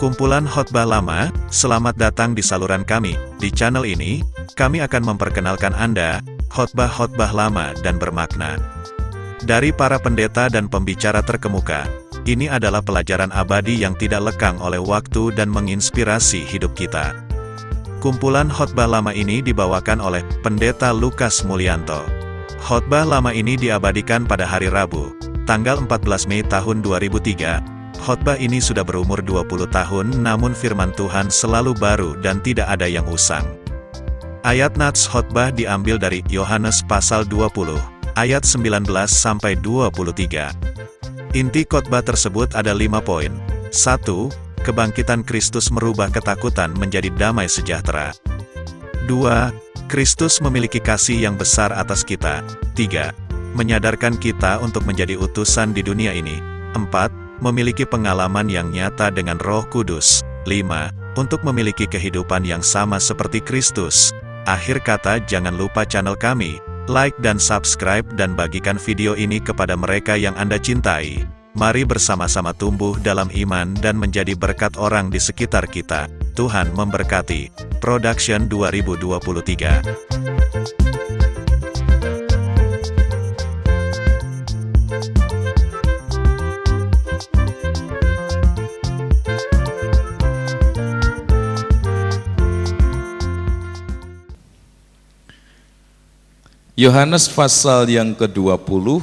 Kumpulan khotbah lama, selamat datang di saluran kami. Di channel ini, kami akan memperkenalkan Anda, khotbah-khotbah lama dan bermakna. Dari para pendeta dan pembicara terkemuka, ini adalah pelajaran abadi yang tidak lekang oleh waktu dan menginspirasi hidup kita. Kumpulan khotbah lama ini dibawakan oleh Pendeta Lukas Mulyanto. Khotbah lama ini diabadikan pada hari Rabu, tanggal 14 Mei tahun 2003. Khotbah ini sudah berumur 20 tahun, namun firman Tuhan selalu baru dan tidak ada yang usang. Ayat nats khotbah diambil dari Yohanes pasal 20, ayat 19-23. Inti khotbah tersebut ada 5 poin. 1. Kebangkitan Kristus merubah ketakutan menjadi damai sejahtera. 2. Kristus memiliki kasih yang besar atas kita. 3. Menyadarkan kita untuk menjadi utusan di dunia ini. 4. Memiliki pengalaman yang nyata dengan Roh Kudus. 5. Untuk memiliki kehidupan yang sama seperti Kristus. Akhir kata, jangan lupa channel kami, like dan subscribe dan bagikan video ini kepada mereka yang Anda cintai. Mari bersama-sama tumbuh dalam iman dan menjadi berkat orang di sekitar kita. Tuhan memberkati. Production 2023. Yohanes pasal yang ke-20,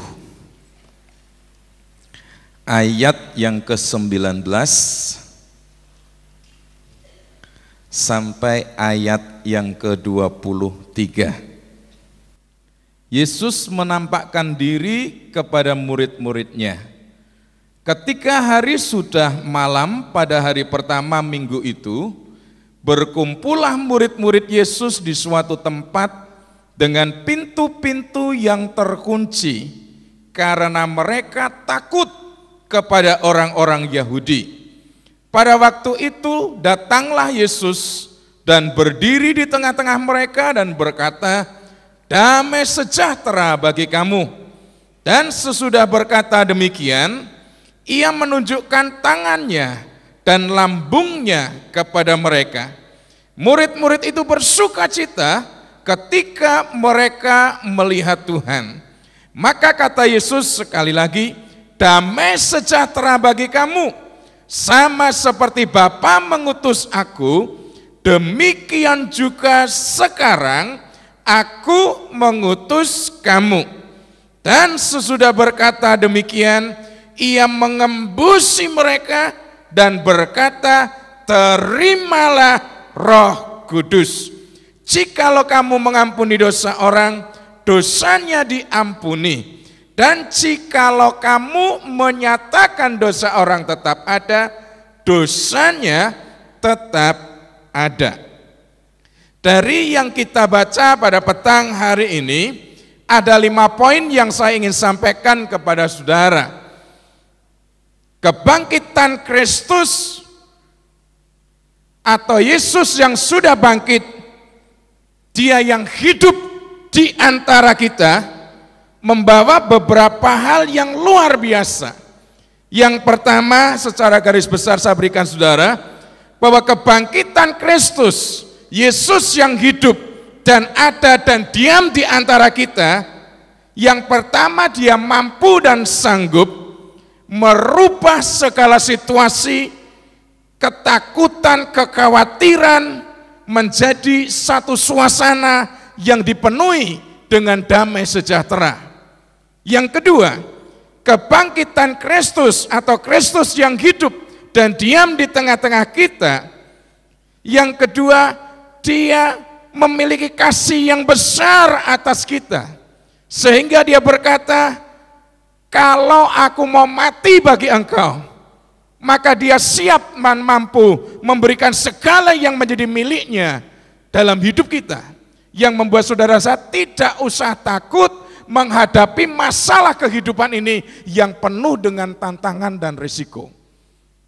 ayat yang ke-19 sampai ayat yang ke-23. Yesus menampakkan diri kepada murid-muridnya. Ketika hari sudah malam pada hari pertama minggu itu, berkumpullah murid-murid Yesus di suatu tempat dengan pintu-pintu yang terkunci, karena mereka takut kepada orang-orang Yahudi. Pada waktu itu datanglah Yesus dan berdiri di tengah-tengah mereka dan berkata, "Damai sejahtera bagi kamu." Dan sesudah berkata demikian, ia menunjukkan tangannya dan lambungnya kepada mereka. Murid-murid itu bersukacita ketika mereka melihat Tuhan. Maka kata Yesus sekali lagi, "Damai sejahtera bagi kamu. Sama seperti Bapa mengutus aku, demikian juga sekarang aku mengutus kamu." Dan sesudah berkata demikian, ia mengembusi mereka dan berkata, "Terimalah Roh Kudus. Jikalau kamu mengampuni dosa orang, dosanya diampuni. Dan jikalau kamu menyatakan dosa orang tetap ada, dosanya tetap ada." Dari yang kita baca pada petang hari ini, ada 5 poin yang saya ingin sampaikan kepada saudara. Kebangkitan Kristus atau Yesus yang sudah bangkit, Dia yang hidup di antara kita, membawa beberapa hal yang luar biasa. Yang pertama, secara garis besar saya berikan saudara, bahwa kebangkitan Kristus, Yesus yang hidup dan ada dan diam di antara kita, yang pertama dia mampu dan sanggup merubah segala situasi, ketakutan, kekhawatiran, menjadi satu suasana yang dipenuhi dengan damai sejahtera. Yang kedua, kebangkitan Kristus atau Kristus yang hidup dan diam di tengah-tengah kita. Yang kedua, dia memiliki kasih yang besar atas kita. Sehingga dia berkata, "Kalau aku mau mati bagi engkau, maka dia siap mampu memberikan segala yang menjadi miliknya dalam hidup kita, yang membuat saudara saya tidak usah takut menghadapi masalah kehidupan ini yang penuh dengan tantangan dan risiko."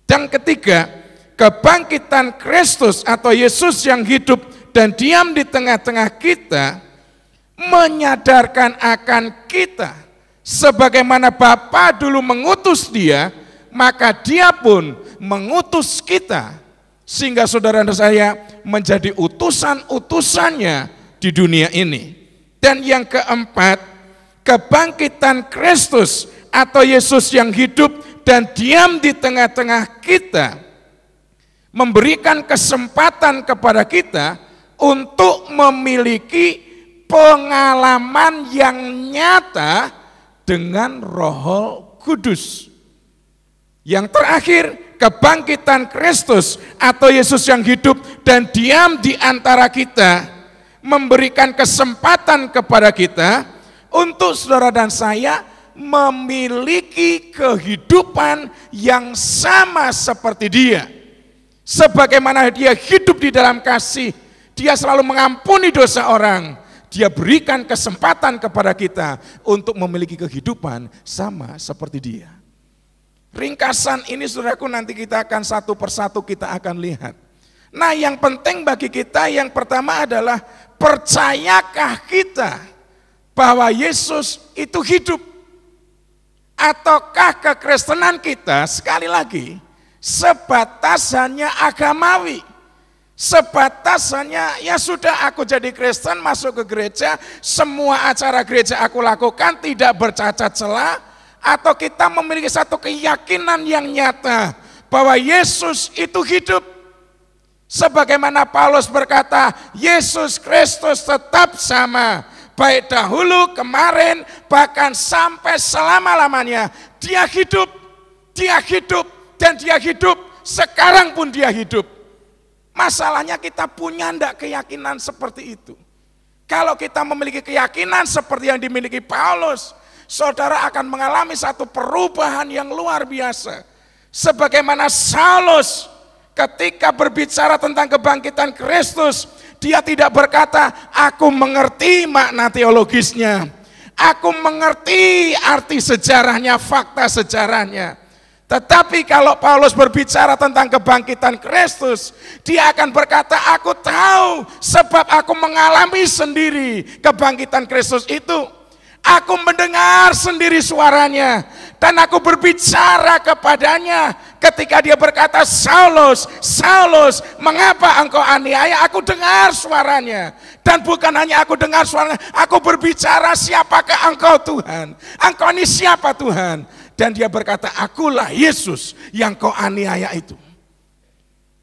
Yang ketiga, kebangkitan Kristus atau Yesus yang hidup dan diam di tengah-tengah kita menyadarkan akan kita, sebagaimana Bapa dulu mengutus dia, maka dia pun mengutus kita, sehingga saudara dan saya menjadi utusan-utusannya di dunia ini. Dan yang keempat, kebangkitan Kristus atau Yesus yang hidup dan diam di tengah-tengah kita, memberikan kesempatan kepada kita untuk memiliki pengalaman yang nyata dengan Roh Kudus. Yang terakhir, kebangkitan Kristus atau Yesus yang hidup dan diam di antara kita memberikan kesempatan kepada kita untuk saudara dan saya memiliki kehidupan yang sama seperti dia. Sebagaimana dia hidup di dalam kasih, dia selalu mengampuni dosa orang, dia berikan kesempatan kepada kita untuk memiliki kehidupan sama seperti dia. Ringkasan ini saudaraku nanti kita akan satu persatu kita akan lihat. Nah yang penting bagi kita yang pertama adalah percayakah kita bahwa Yesus itu hidup? Ataukah kekristenan kita sekali lagi sebatas hanya agamawi? Sebatas hanya ya sudah aku jadi Kristen, masuk ke gereja, semua acara gereja aku lakukan tidak bercacat celah. Atau kita memiliki satu keyakinan yang nyata bahwa Yesus itu hidup. Sebagaimana Paulus berkata, Yesus Kristus tetap sama, baik dahulu, kemarin, bahkan sampai selama-lamanya. Dia hidup, dan dia hidup, sekarang pun dia hidup. Masalahnya kita punya enggak keyakinan seperti itu? Kalau kita memiliki keyakinan seperti yang dimiliki Paulus, saudara akan mengalami satu perubahan yang luar biasa. Sebagaimana Saulus ketika berbicara tentang kebangkitan Kristus, dia tidak berkata, aku mengerti makna teologisnya, aku mengerti arti sejarahnya, fakta sejarahnya. Tetapi kalau Paulus berbicara tentang kebangkitan Kristus, dia akan berkata, aku tahu sebab aku mengalami sendiri kebangkitan Kristus itu. Aku mendengar sendiri suaranya dan aku berbicara kepadanya ketika dia berkata, Saulus, Saulus, mengapa engkau aniaya? Aku dengar suaranya. Dan bukan hanya aku dengar suaranya, aku berbicara, siapakah engkau Tuhan? Engkau ini siapa Tuhan? Dan dia berkata, akulah Yesus yang kau aniaya itu.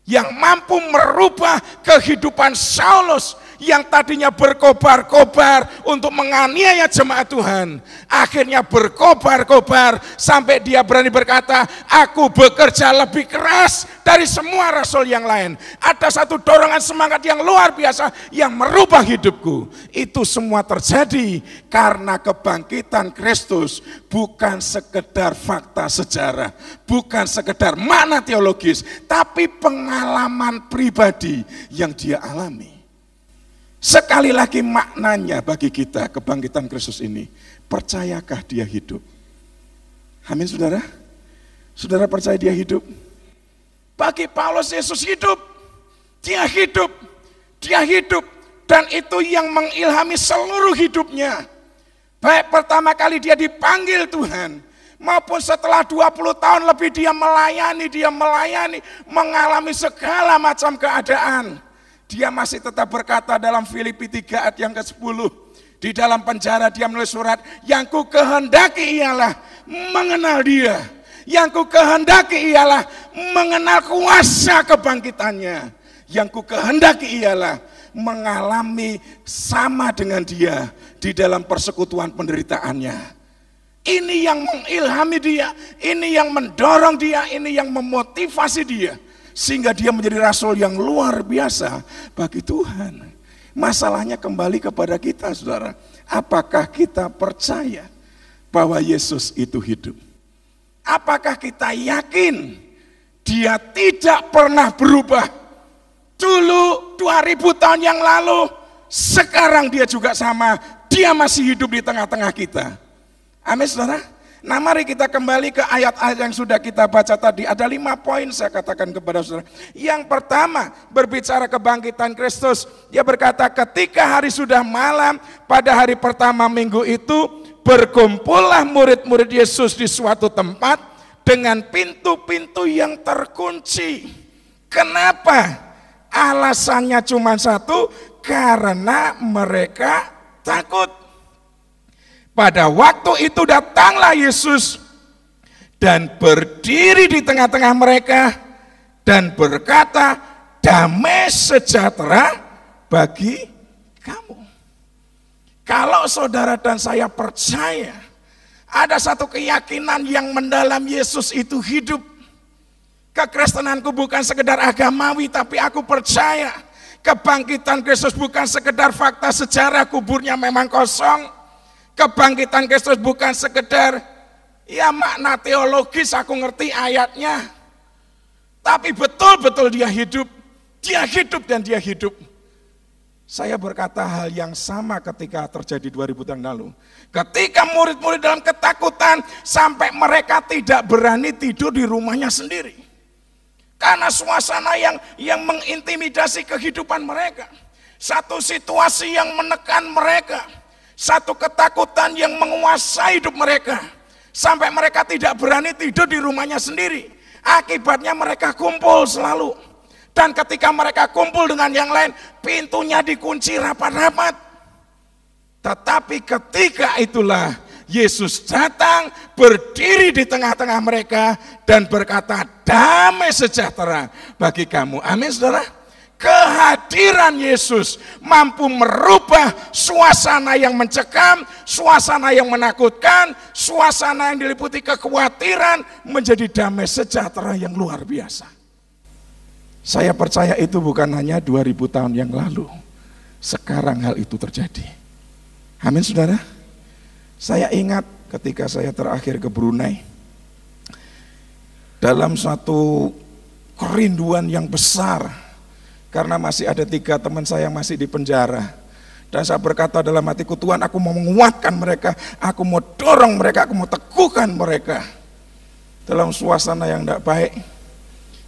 Yang mampu merubah kehidupan Saulus yang tadinya berkobar-kobar untuk menganiaya jemaat Tuhan, akhirnya berkobar-kobar sampai dia berani berkata, aku bekerja lebih keras dari semua rasul yang lain. Ada satu dorongan semangat yang luar biasa yang merubah hidupku. Itu semua terjadi karena kebangkitan Kristus, bukan sekedar fakta sejarah, bukan sekedar makna teologis, tapi pengalaman pribadi yang dia alami. Sekali lagi maknanya bagi kita kebangkitan Kristus ini, percayakah dia hidup? Amin saudara? Saudara percaya dia hidup? Bagi Paulus Yesus hidup, dia hidup, dan itu yang mengilhami seluruh hidupnya. Baik pertama kali dia dipanggil Tuhan, maupun setelah 20 tahun lebih dia melayani, mengalami segala macam keadaan. Dia masih tetap berkata dalam Filipi 3 ayat yang ke-10, di dalam penjara dia menulis surat, yang ku kehendaki ialah mengenal dia, yang ku kehendaki ialah mengenal kuasa kebangkitannya, yang ku kehendaki ialah mengalami sama dengan dia di dalam persekutuan penderitaannya. Ini yang mengilhami dia, ini yang mendorong dia, ini yang memotivasi dia, sehingga dia menjadi rasul yang luar biasa bagi Tuhan. Masalahnya kembali kepada kita saudara, apakah kita percaya bahwa Yesus itu hidup? Apakah kita yakin dia tidak pernah berubah? Dulu 2000 tahun yang lalu, sekarang dia juga sama, dia masih hidup di tengah-tengah kita. Amin saudara. Nah mari kita kembali ke ayat-ayat yang sudah kita baca tadi. Ada 5 poin saya katakan kepada saudara. Yang pertama berbicara kebangkitan Kristus. Dia berkata ketika hari sudah malam pada hari pertama minggu itu, berkumpullah murid-murid Yesus di suatu tempat dengan pintu-pintu yang terkunci. Kenapa? Alasannya cuma satu, karena mereka takut. Pada waktu itu datanglah Yesus dan berdiri di tengah-tengah mereka dan berkata, damai sejahtera bagi kamu. Kalau saudara dan saya percaya, ada satu keyakinan yang mendalam, Yesus itu hidup. Kekristenanku bukan sekedar agamawi, tapi aku percaya kebangkitan Kristus bukan sekedar fakta sejarah, kuburnya memang kosong. Kebangkitan Kristus bukan sekedar ya makna teologis, aku ngerti ayatnya. Tapi betul-betul dia hidup dan dia hidup. Saya berkata hal yang sama ketika terjadi 2000 tahun lalu. Ketika murid-murid dalam ketakutan sampai mereka tidak berani tidur di rumahnya sendiri. Karena suasana yang mengintimidasi kehidupan mereka. Satu situasi yang menekan mereka. Satu ketakutan yang menguasai hidup mereka. Sampai mereka tidak berani tidur di rumahnya sendiri. Akibatnya mereka kumpul selalu. Dan ketika mereka kumpul dengan yang lain, pintunya dikunci rapat-rapat. Tetapi ketika itulah Yesus datang, berdiri di tengah-tengah mereka dan berkata, damai sejahtera bagi kamu. Amin, saudara. Kehadiran Yesus mampu merubah suasana yang mencekam, suasana yang menakutkan, suasana yang diliputi kekhawatiran menjadi damai sejahtera yang luar biasa. Saya percaya itu bukan hanya 2000 tahun yang lalu. Sekarang hal itu terjadi. Amin, saudara. Saya ingat ketika saya terakhir ke Brunei, dalam satu kerinduan yang besar, karena masih ada 3 teman saya yang masih di penjara. Dan saya berkata dalam hatiku, Tuhan, aku mau menguatkan mereka, aku mau dorong mereka, aku mau teguhkan mereka. Dalam suasana yang tidak baik,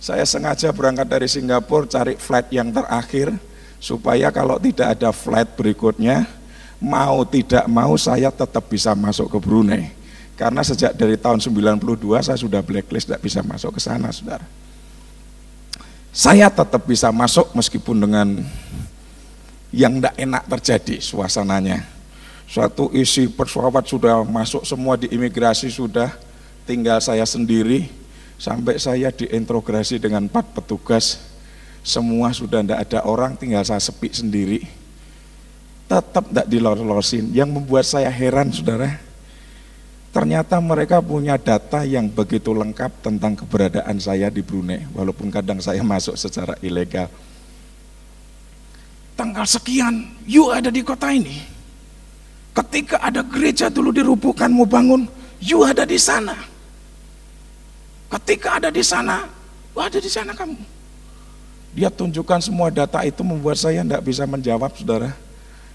saya sengaja berangkat dari Singapura cari flight yang terakhir, supaya kalau tidak ada flight berikutnya, mau tidak mau saya tetap bisa masuk ke Brunei. Karena sejak dari tahun 92 saya sudah blacklist, tidak bisa masuk ke sana, saudara. Saya tetap bisa masuk meskipun dengan yang tidak enak terjadi suasananya. Suatu isi pesawat sudah masuk semua di imigrasi, sudah tinggal saya sendiri. Sampai saya diinterogasi dengan 4 petugas. Semua sudah tidak ada orang, tinggal saya sepi sendiri. Tetap tidak dilolosin. Yang membuat saya heran, saudara, ternyata mereka punya data yang begitu lengkap tentang keberadaan saya di Brunei, walaupun kadang saya masuk secara ilegal. Tanggal sekian, you ada di kota ini. Ketika ada gereja dulu dirubuhkan mau bangun, you ada di sana. Ketika ada di sana, ada di sana kamu. Dia tunjukkan semua data itu, membuat saya tidak bisa menjawab, saudara.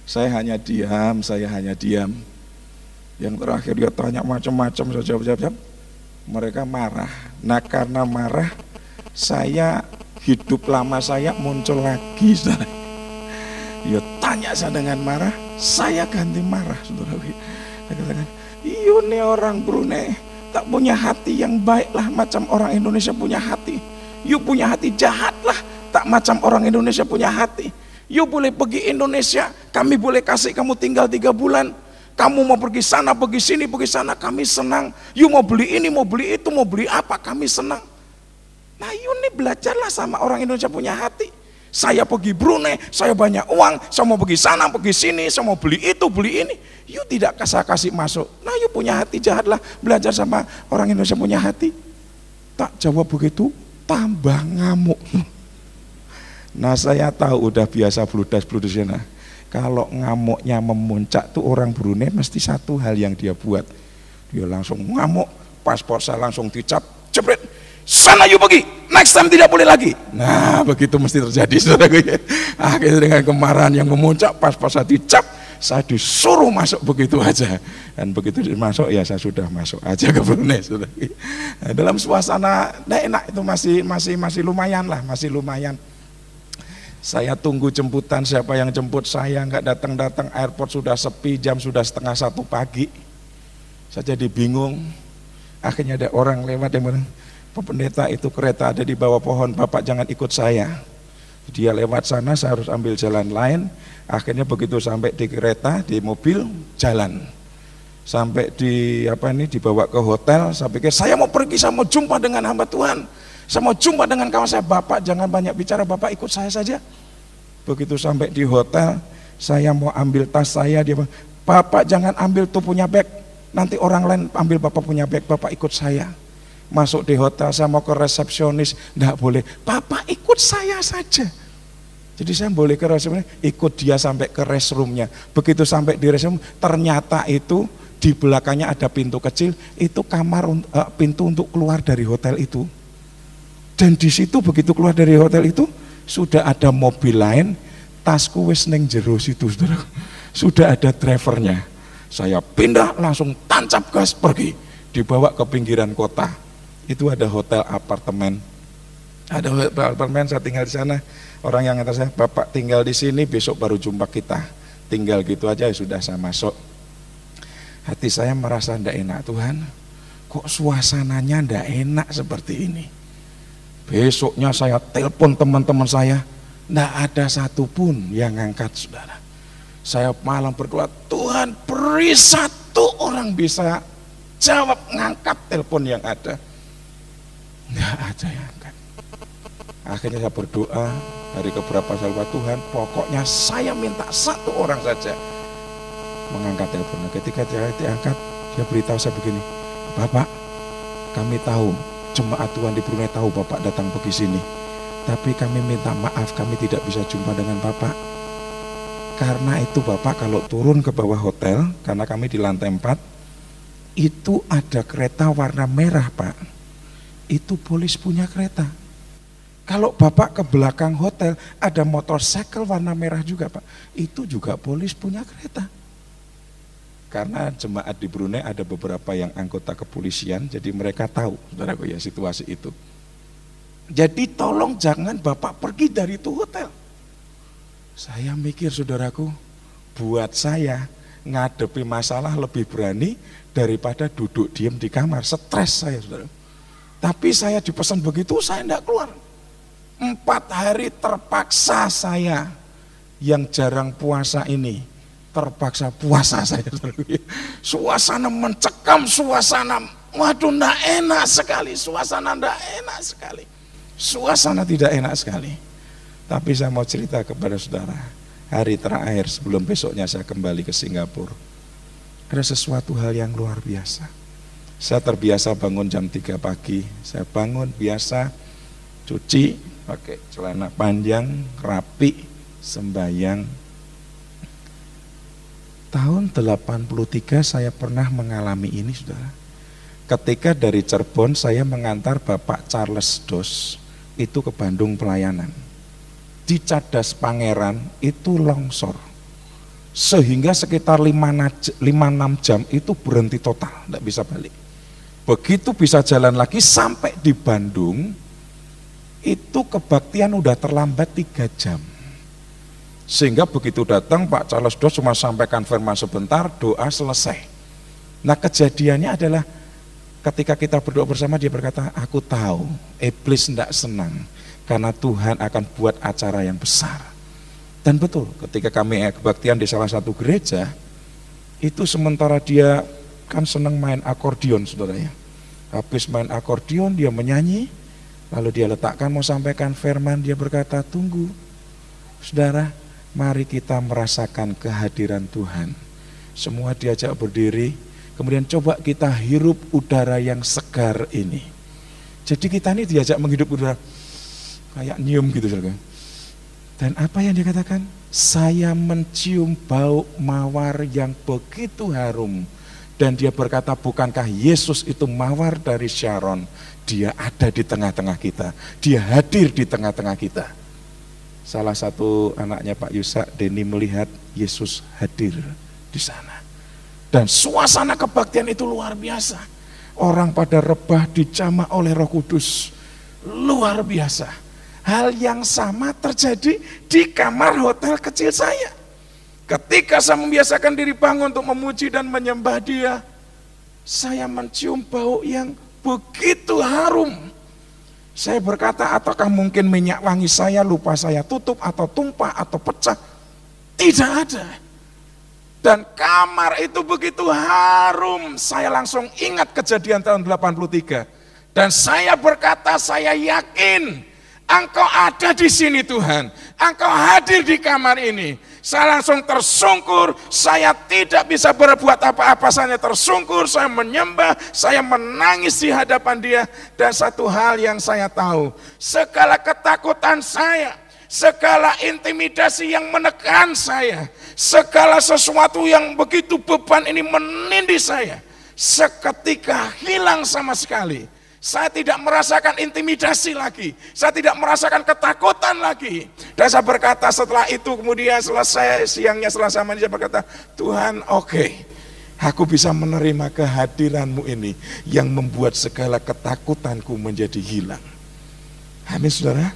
Saya hanya diam. Yang terakhir dia tanya macam-macam, saya jawab. Mereka marah. Nah, karena marah, saya hidup lama saya muncul lagi, saudara. Dia tanya saya dengan marah, saya ganti marah, saudara. Saya katakan, ini orang Brunei tak punya hati yang baik lah, macam orang Indonesia punya hati. You punya hati jahat lah, tak macam orang Indonesia punya hati. You boleh pergi Indonesia, kami boleh kasih kamu tinggal 3 bulan. Kamu mau pergi sana, pergi sini, pergi sana, kami senang. You mau beli ini, mau beli itu, mau beli apa, kami senang. Nah, you ini belajarlah sama orang Indonesia punya hati. Saya pergi Brunei, saya banyak uang, saya mau pergi sana, pergi sini, saya mau beli itu, beli ini. You tidak saya kasih masuk. Nah, you punya hati jahatlah, belajar sama orang Indonesia punya hati. Tak jawab begitu, tambah ngamuk. Nah, saya tahu udah biasa bludas-bludusnya. Kalau ngamuknya memuncak tuh orang Brunei mesti satu hal yang dia buat. Dia langsung ngamuk, paspor saya langsung dicap, jebret. Sana you pergi, next time tidak boleh lagi. Nah, begitu mesti terjadi, saudara. Akhirnya dengan kemarahan yang memuncak, paspor saya dicap, saya disuruh masuk begitu aja. Dan begitu masuk, ya saya sudah masuk aja ke Brunei, saudara. Nah, dalam suasana tidak enak itu masih lumayan lah, masih lumayan. Saya tunggu jemputan, siapa yang jemput saya nggak datang-datang, airport sudah sepi, jam sudah 1:30 pagi. Saya jadi bingung. Akhirnya ada orang lewat yang bilang, Pak Pendeta itu kereta ada di bawah pohon, Bapak jangan ikut saya. Dia lewat sana, saya harus ambil jalan lain. Akhirnya begitu sampai di kereta, di mobil, jalan. Sampai dibawa ke hotel, saya pikir saya mau pergi, saya mau jumpa dengan hamba Tuhan. Saya mau jumpa dengan kawan saya, Bapak jangan banyak bicara, Bapak ikut saya saja. Begitu sampai di hotel, saya mau ambil tas saya, dia bilang, Bapak jangan ambil tuh punya bag, nanti orang lain ambil Bapak punya bag, Bapak ikut saya. Masuk di hotel, saya mau ke resepsionis, enggak boleh, Bapak ikut saya saja. Jadi saya boleh ke resepsionis, ikut dia sampai ke restroomnya. Begitu sampai di restroom, ternyata itu di belakangnya ada pintu kecil, itu kamar, pintu untuk keluar dari hotel itu. Dan di situ begitu keluar dari hotel itu, sudah ada mobil lain, tasku wis ning jero situ, saudara. Sudah ada drivernya. Saya pindah langsung tancap gas pergi, dibawa ke pinggiran kota. Itu ada hotel apartemen. Ada hotel apartemen, saya tinggal di sana. Orang yang ngantar saya, Bapak tinggal di sini, besok baru jumpa kita. Tinggal gitu aja, ya sudah saya masuk. Hati saya merasa tidak enak, Tuhan. Kok suasananya tidak enak seperti ini? Besoknya saya telepon teman-teman saya, tidak ada satupun yang ngangkat, saudara. Saya malam berdoa, Tuhan beri satu orang bisa jawab, ngangkat telepon yang ada. Tidak ada yang angkat. Akhirnya saya berdoa dari beberapa sahabat Tuhan, pokoknya saya minta satu orang saja mengangkat teleponnya. Ketika dia diangkat, dia beritahu saya begini, Bapak, kami tahu jemaat Tuhan di Brunei tahu Bapak datang pergi sini, tapi kami minta maaf kami tidak bisa jumpa dengan Bapak. Karena itu Bapak kalau turun ke bawah hotel, karena kami di lantai 4, itu ada kereta warna merah Pak. Itu polis punya kereta. Kalau Bapak ke belakang hotel ada motorcycle warna merah juga Pak. Itu juga polis punya kereta. Karena jemaat di Brunei ada beberapa yang anggota kepolisian, jadi mereka tahu, saudaraku ya, situasi itu. Jadi tolong jangan Bapak pergi dari itu hotel. Saya mikir, saudaraku, buat saya ngadepi masalah lebih berani daripada duduk diam di kamar, stres saya, saudara. Tapi saya dipesan begitu, saya tidak keluar. 4 hari terpaksa saya yang jarang puasa ini, terpaksa puasa saya. Suasana mencekam, suasana, waduh tidak enak sekali, suasana tidak enak sekali. Suasana tidak enak sekali. Tapi saya mau cerita kepada saudara, hari terakhir sebelum besoknya saya kembali ke Singapura, ada sesuatu hal yang luar biasa. Saya terbiasa bangun jam 3 pagi, saya bangun biasa, cuci, pakai celana panjang, rapi, sembahyang. Tahun 83 saya pernah mengalami ini, saudara. Ketika dari Cirebon saya mengantar Bapak Charles Dos itu ke Bandung pelayanan. Di Cadas Pangeran itu longsor. Sehingga sekitar 5-6 jam itu berhenti total, tidak bisa balik. Begitu bisa jalan lagi sampai di Bandung, itu kebaktian udah terlambat 3 jam. Sehingga begitu datang Pak Charles Dos cuma sampaikan firman sebentar, doa selesai. Nah kejadiannya adalah ketika kita berdoa bersama, dia berkata, aku tahu iblis tidak senang karena Tuhan akan buat acara yang besar. Dan betul, ketika kami kebaktian di salah satu gereja, itu sementara dia kan senang main akordeon, saudara ya. Habis main akordeon dia menyanyi, lalu dia letakkan mau sampaikan firman, dia berkata, tunggu saudara, mari kita merasakan kehadiran Tuhan. Semua diajak berdiri, kemudian coba kita hirup udara yang segar ini. Jadi kita ini diajak menghirup udara kayak nyium gitu, saudara. Dan apa yang dia katakan? Saya mencium bau mawar yang begitu harum. Dan dia berkata, bukankah Yesus itu mawar dari Sharon? Dia ada di tengah-tengah kita. Dia hadir di tengah-tengah kita. Salah satu anaknya Pak Yusak, Denny, melihat Yesus hadir di sana. Dan suasana kebaktian itu luar biasa. Orang pada rebah dijamah oleh Roh Kudus. Luar biasa. Hal yang sama terjadi di kamar hotel kecil saya. Ketika saya membiasakan diri bangun untuk memuji dan menyembah Dia, saya mencium bau yang begitu harum. Saya berkata, ataukah mungkin minyak wangi saya lupa saya tutup atau tumpah atau pecah? Tidak ada. Dan kamar itu begitu harum, saya langsung ingat kejadian tahun 83. Dan saya berkata, saya yakin Engkau ada di sini Tuhan, Engkau hadir di kamar ini. Saya langsung tersungkur, saya tidak bisa berbuat apa-apa, saya tersungkur, saya menyembah, saya menangis di hadapan Dia. Dan satu hal yang saya tahu, segala ketakutan saya, segala intimidasi yang menekan saya, segala sesuatu yang begitu beban ini menindih saya, seketika hilang sama sekali. Saya tidak merasakan intimidasi lagi, saya tidak merasakan ketakutan lagi. Dan saya berkata setelah itu, kemudian selesai, siangnya selesai mandi, saya berkata, Tuhan oke, aku bisa menerima kehadiran-Mu ini yang membuat segala ketakutanku menjadi hilang. Amin saudara.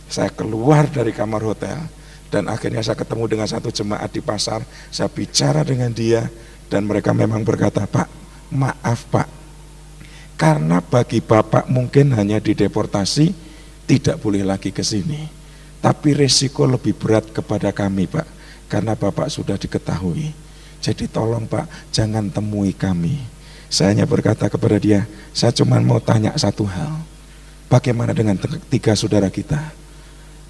Saya keluar dari kamar hotel dan akhirnya saya ketemu dengan satu jemaat di pasar. Saya bicara dengan dia dan mereka memang berkata, Pak, maaf Pak, karena bagi Bapak mungkin hanya dideportasi, tidak boleh lagi ke sini. Tapi resiko lebih berat kepada kami Pak, karena Bapak sudah diketahui. Jadi tolong Pak, jangan temui kami. Saya hanya berkata kepada dia, saya cuma mau tanya satu hal. Bagaimana dengan 3 saudara kita?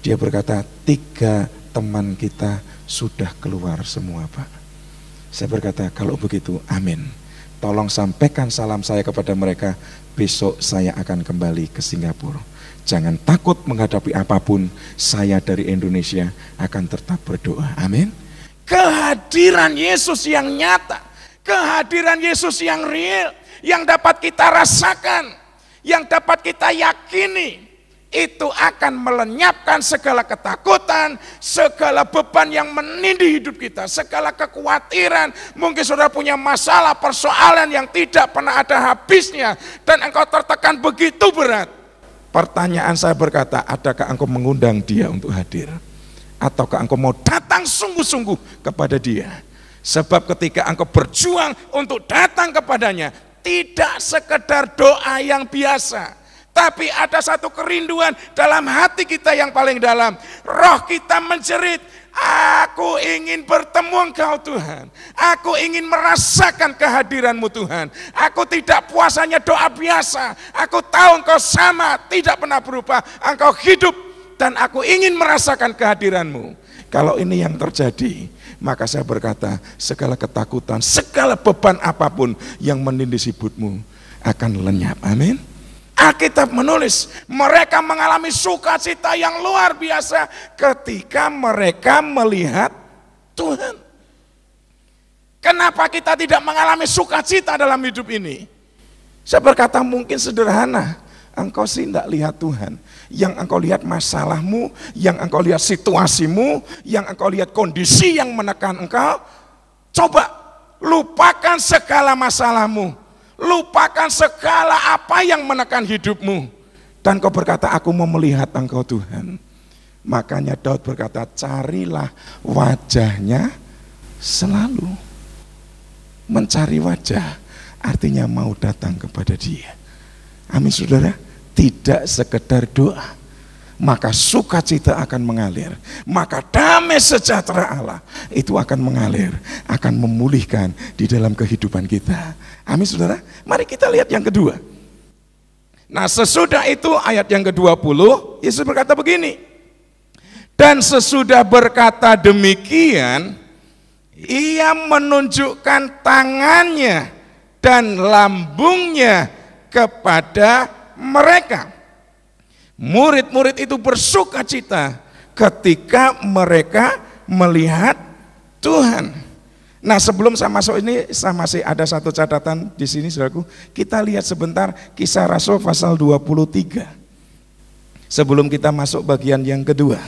Dia berkata, 3 teman kita sudah keluar semua Pak. Saya berkata, kalau begitu amin. Tolong sampaikan salam saya kepada mereka, besok saya akan kembali ke Singapura. Jangan takut menghadapi apapun, saya dari Indonesia akan tetap berdoa. Amin. Kehadiran Yesus yang nyata, kehadiran Yesus yang real, yang dapat kita rasakan, yang dapat kita yakini, itu akan melenyapkan segala ketakutan, segala beban yang menindih hidup kita, segala kekhawatiran. Mungkin saudara punya masalah, persoalan yang tidak pernah ada habisnya, dan engkau tertekan begitu berat. Pertanyaan saya berkata, adakah engkau mengundang dia untuk hadir? Ataukah engkau mau datang sungguh-sungguh kepada dia? Sebab ketika engkau berjuang untuk datang kepadanya, tidak sekedar doa yang biasa, tapi ada satu kerinduan dalam hati kita yang paling dalam. Roh kita menjerit, aku ingin bertemu Engkau Tuhan. Aku ingin merasakan kehadiran-Mu Tuhan. Aku tidak puas hanya doa biasa. Aku tahu Engkau sama, tidak pernah berubah. Engkau hidup dan aku ingin merasakan kehadiran-Mu. Kalau ini yang terjadi, maka saya berkata, segala ketakutan, segala beban apapun yang menindih hidupmu akan lenyap. Amin. Alkitab menulis, mereka mengalami sukacita yang luar biasa ketika mereka melihat Tuhan. Kenapa kita tidak mengalami sukacita dalam hidup ini? Saya berkata mungkin sederhana, engkau sih tidak lihat Tuhan. Yang engkau lihat masalahmu, yang engkau lihat situasimu, yang engkau lihat kondisi yang menekan engkau. Coba lupakan segala masalahmu. Lupakan segala apa yang menekan hidupmu. Dan kau berkata, aku mau melihat engkau Tuhan. Makanya Daud berkata, carilah wajahnya selalu. Mencari wajah artinya mau datang kepada dia. Amin saudara. Tidak sekedar doa, maka sukacita akan mengalir, maka damai sejahtera Allah itu akan mengalir, akan memulihkan di dalam kehidupan kita. Amin saudara. Mari kita lihat yang kedua. Nah sesudah itu ayat yang ke-20, Yesus berkata begini, dan sesudah berkata demikian, ia menunjukkan tangannya dan lambungnya kepada mereka. Murid-murid itu bersukacita ketika mereka melihat Tuhan. Nah sebelum saya masuk ini, saya masih ada satu catatan di sini saudaraku. Kita lihat sebentar Kisah Rasul pasal 23. Sebelum kita masuk bagian yang kedua.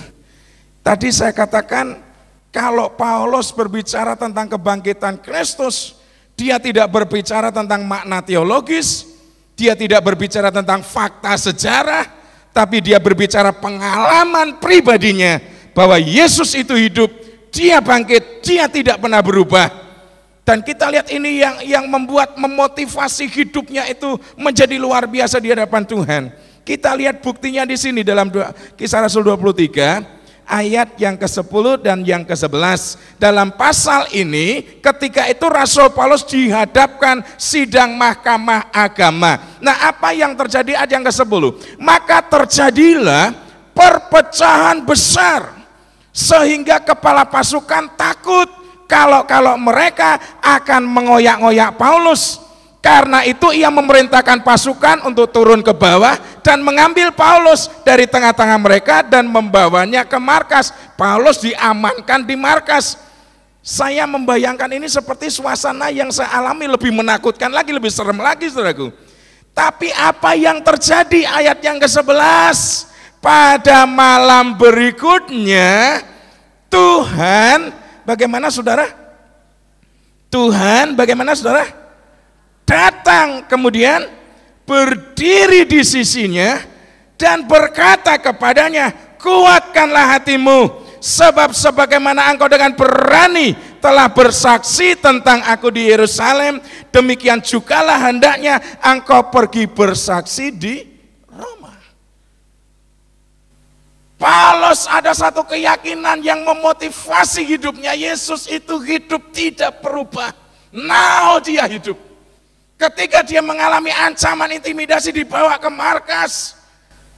Tadi saya katakan kalau Paulus berbicara tentang kebangkitan Kristus, dia tidak berbicara tentang makna teologis, dia tidak berbicara tentang fakta sejarah, tapi dia berbicara pengalaman pribadinya bahwa Yesus itu hidup, dia bangkit, dia tidak pernah berubah. Dan kita lihat ini yang membuat memotivasi hidupnya itu menjadi luar biasa di hadapan Tuhan. Kita lihat buktinya di sini dalam Kisah Rasul 23 ayat yang ke-10 dan yang ke-11. Dalam pasal ini ketika itu Rasul Paulus dihadapkan sidang mahkamah agama. Nah, apa yang terjadi ayat yang ke-10? Maka terjadilah perpecahan besar sehingga kepala pasukan takut kalau mereka akan mengoyak-ngoyak Paulus. Karena itu ia memerintahkan pasukan untuk turun ke bawah dan mengambil Paulus dari tengah-tengah mereka dan membawanya ke markas. Paulus diamankan di markas. Saya membayangkan ini seperti suasana yang saya alami, lebih menakutkan lagi, lebih serem lagi, saudaraku. Tapi apa yang terjadi ayat yang ke-11? Pada malam berikutnya Tuhan, bagaimana saudara? Tuhan bagaimana saudara? Datang kemudian berdiri di sisinya dan berkata kepadanya, kuatkanlah hatimu, sebab sebagaimana engkau dengan berani telah bersaksi tentang aku di Yerusalem, demikian jugalah hendaknya engkau pergi bersaksi di Roma. Paulus ada satu keyakinan yang memotivasi hidupnya. Yesus itu hidup tidak berubah. Now dia hidup. Ketika dia mengalami ancaman intimidasi dibawa ke markas,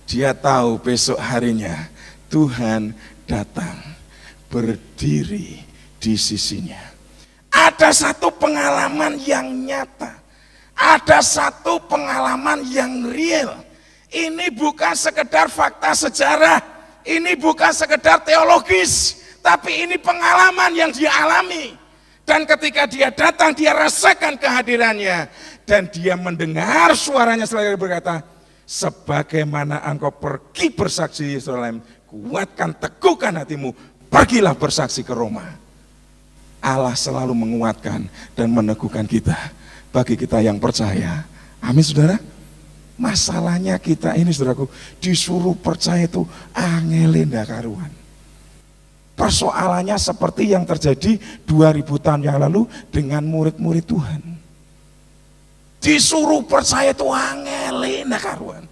dia tahu besok harinya Tuhan datang berdiri di sisinya. Ada satu pengalaman yang nyata, ada satu pengalaman yang real. Ini bukan sekedar fakta sejarah, ini bukan sekedar teologis, tapi ini pengalaman yang dia alami. Dan ketika dia datang, dia rasakan kehadirannya. Dan dia mendengar suaranya selalu berkata, sebagaimana engkau pergi bersaksi di Yerusalem, kuatkan, teguhkan hatimu, pergilah bersaksi ke Roma. Allah selalu menguatkan dan meneguhkan kita, bagi kita yang percaya. Amin saudara. Masalahnya kita ini saudaraku, disuruh percaya itu angelin dah karuan. Persoalannya seperti yang terjadi 2000 tahun yang lalu dengan murid-murid Tuhan. Disuruh percaya itu angelin dah karuan.